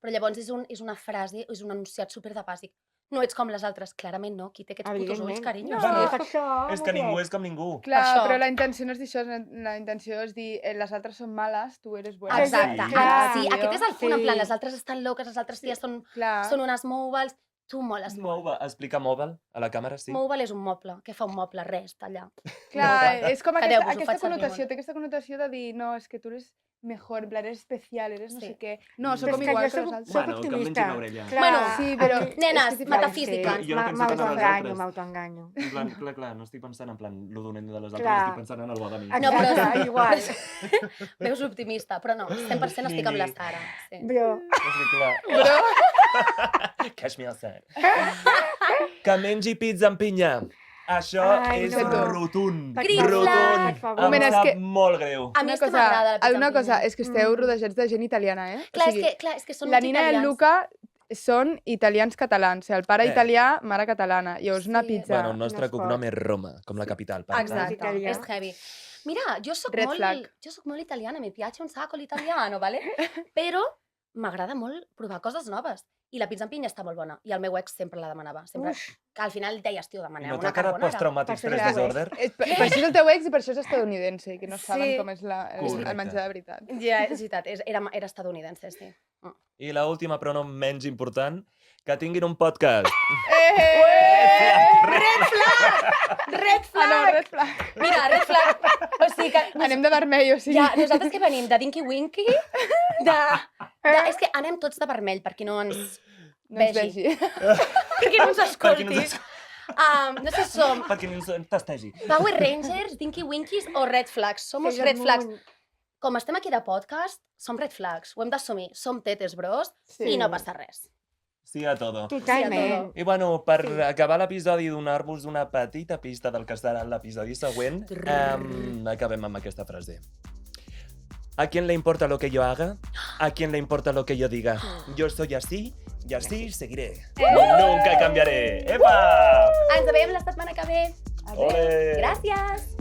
Speaker 3: però llavors és una frase, és un enunciat super de bàsic. no ets com les altres. Clarament no, qui té aquests putos ulls, carinyo.
Speaker 2: No,
Speaker 1: Bueno,
Speaker 2: per això,
Speaker 1: És que ningú és com ningú.
Speaker 4: Clar,
Speaker 3: Això.
Speaker 4: però la intenció no és dir això, la intenció és dir les altres són males, tu eres buena.
Speaker 3: Exacte.
Speaker 1: Sí.
Speaker 2: Clar,
Speaker 3: Sí, aquest és el punt, en
Speaker 2: sí.
Speaker 3: plan, les altres estan loques, les altres ties són
Speaker 4: Clar.
Speaker 3: unes moguals. Tu moles molt.
Speaker 1: Mobile. Explica mobile a la càmera, sí.
Speaker 3: Mobile és un moble. Què fa un moble? Res, allà.
Speaker 4: Clar, és com
Speaker 3: Calleu-vos, ho
Speaker 4: aquesta
Speaker 3: faig servir
Speaker 4: connotació,
Speaker 3: molt.
Speaker 4: té aquesta connotació de dir, no, és que tu eres mejor, en plan, eres especial, eres no
Speaker 3: Sí.
Speaker 4: sé què. No,
Speaker 2: Però
Speaker 4: som
Speaker 2: és
Speaker 4: com
Speaker 2: que
Speaker 4: igual
Speaker 2: jo
Speaker 4: que
Speaker 2: soc-
Speaker 4: les altres.
Speaker 2: soc
Speaker 1: Bueno, que em
Speaker 2: optimista.
Speaker 1: mengi l'orella.
Speaker 2: Clar,
Speaker 3: Bueno,
Speaker 4: sí, però
Speaker 2: a mi-
Speaker 3: nenes,
Speaker 4: és que és diferent.
Speaker 3: metafísica.
Speaker 1: Jo no penso tant en les
Speaker 2: M'autoenganyo,
Speaker 1: altres.
Speaker 2: m'autoenganyo.
Speaker 1: En plan, clar, no estic pensant en plan lo dolent de les altres,
Speaker 2: Clar.
Speaker 1: estic pensant en el bo de mi.
Speaker 3: No, però-
Speaker 2: Exacte, igual.
Speaker 3: Veus optimista, però no, 100% estic amb la
Speaker 1: Ni-
Speaker 3: Sara. Sí.
Speaker 2: Però,
Speaker 1: Clar. Cash me outside. Que mengi pizza amb pinya. Això
Speaker 2: Ai,
Speaker 1: és
Speaker 4: no.
Speaker 1: rotund.
Speaker 2: Per
Speaker 3: favor,
Speaker 1: Rotund.
Speaker 2: per favor.
Speaker 1: Em
Speaker 4: Moment, és
Speaker 1: sap
Speaker 4: que-
Speaker 1: molt greu.
Speaker 3: A mi és que m'agrada la pizza
Speaker 4: una
Speaker 3: amb
Speaker 4: cosa,
Speaker 3: pinya.
Speaker 4: és que esteu
Speaker 2: Mm.
Speaker 4: rodejats de gent italiana, eh?
Speaker 3: Clar,
Speaker 4: O sigui,
Speaker 3: és que són
Speaker 4: la
Speaker 3: uns
Speaker 4: Nina i el
Speaker 3: italians.
Speaker 4: Luca són italians catalans. O sigui, el pare
Speaker 1: Eh.
Speaker 4: italià, mare catalana. Llavors, una
Speaker 3: Sí.
Speaker 4: pizza...
Speaker 1: Bueno, el nostre
Speaker 2: no es
Speaker 1: cognom
Speaker 2: pot.
Speaker 1: és Roma, com la capital. per tant.
Speaker 3: Exacte,
Speaker 2: Italià.
Speaker 3: és heavy. Mira, jo soc
Speaker 4: Red flag.
Speaker 3: molt italiana, mi piace un sacco l'italiano, ¿vale? Però m'agrada molt provar coses noves. I la pizza amb pinya està molt bona. I el meu ex sempre la demanava. Sempre,
Speaker 2: Uf.
Speaker 3: que al final deies, tio,
Speaker 1: I
Speaker 3: demanem
Speaker 1: no
Speaker 3: una
Speaker 1: t'ha quedat
Speaker 3: carbonara.
Speaker 1: post-traumàtic
Speaker 2: Per això
Speaker 1: stress
Speaker 2: és de
Speaker 1: disorder?
Speaker 4: Per això és el teu ex i per això és estadounidense, que no saben
Speaker 3: Sí.
Speaker 4: com és el
Speaker 1: Correcte.
Speaker 4: menjar de veritat.
Speaker 3: Ja, és veritat, era estadounidense, sí.
Speaker 1: I la última, però no menys important, que tinguin un podcast.
Speaker 3: Red
Speaker 4: Ah, no, red flag.
Speaker 3: Mira, red flag. O sigui que...
Speaker 4: Anem de vermell, o sigui...
Speaker 3: Ja, nosaltres que venim de Dinky Winky, és que anem tots de vermell, per qui no ens
Speaker 4: No ens
Speaker 3: vegi.
Speaker 4: vegi.
Speaker 3: Per qui no ens
Speaker 1: Per
Speaker 3: escolti.
Speaker 1: qui no ens-
Speaker 3: No sé si som
Speaker 1: Perquè no ens testegi.
Speaker 3: Power Rangers, Dinky Winkies o Red Flags. Somos
Speaker 2: Sailor
Speaker 3: Red Flags.
Speaker 2: Moon.
Speaker 3: Com estem aquí de podcast, som Red Flags. Ho hem d'assumir. Som tetes, bros,
Speaker 4: Sí.
Speaker 3: i no passa res.
Speaker 1: Sí a todo.
Speaker 2: Totalment.
Speaker 1: I bueno, per
Speaker 3: Sí.
Speaker 1: acabar l'episodi i donar-vos una petita pista del que serà l'episodi següent, acabem amb aquesta frase. ¿A quién le importa lo que yo haga? ¿A quién le importa lo que yo diga? Yo soy así y así seguiré. Nunca cambiaré. ¡Epa!
Speaker 3: Ens veiem la setmana que ve.
Speaker 1: Ole!
Speaker 3: Gràcies!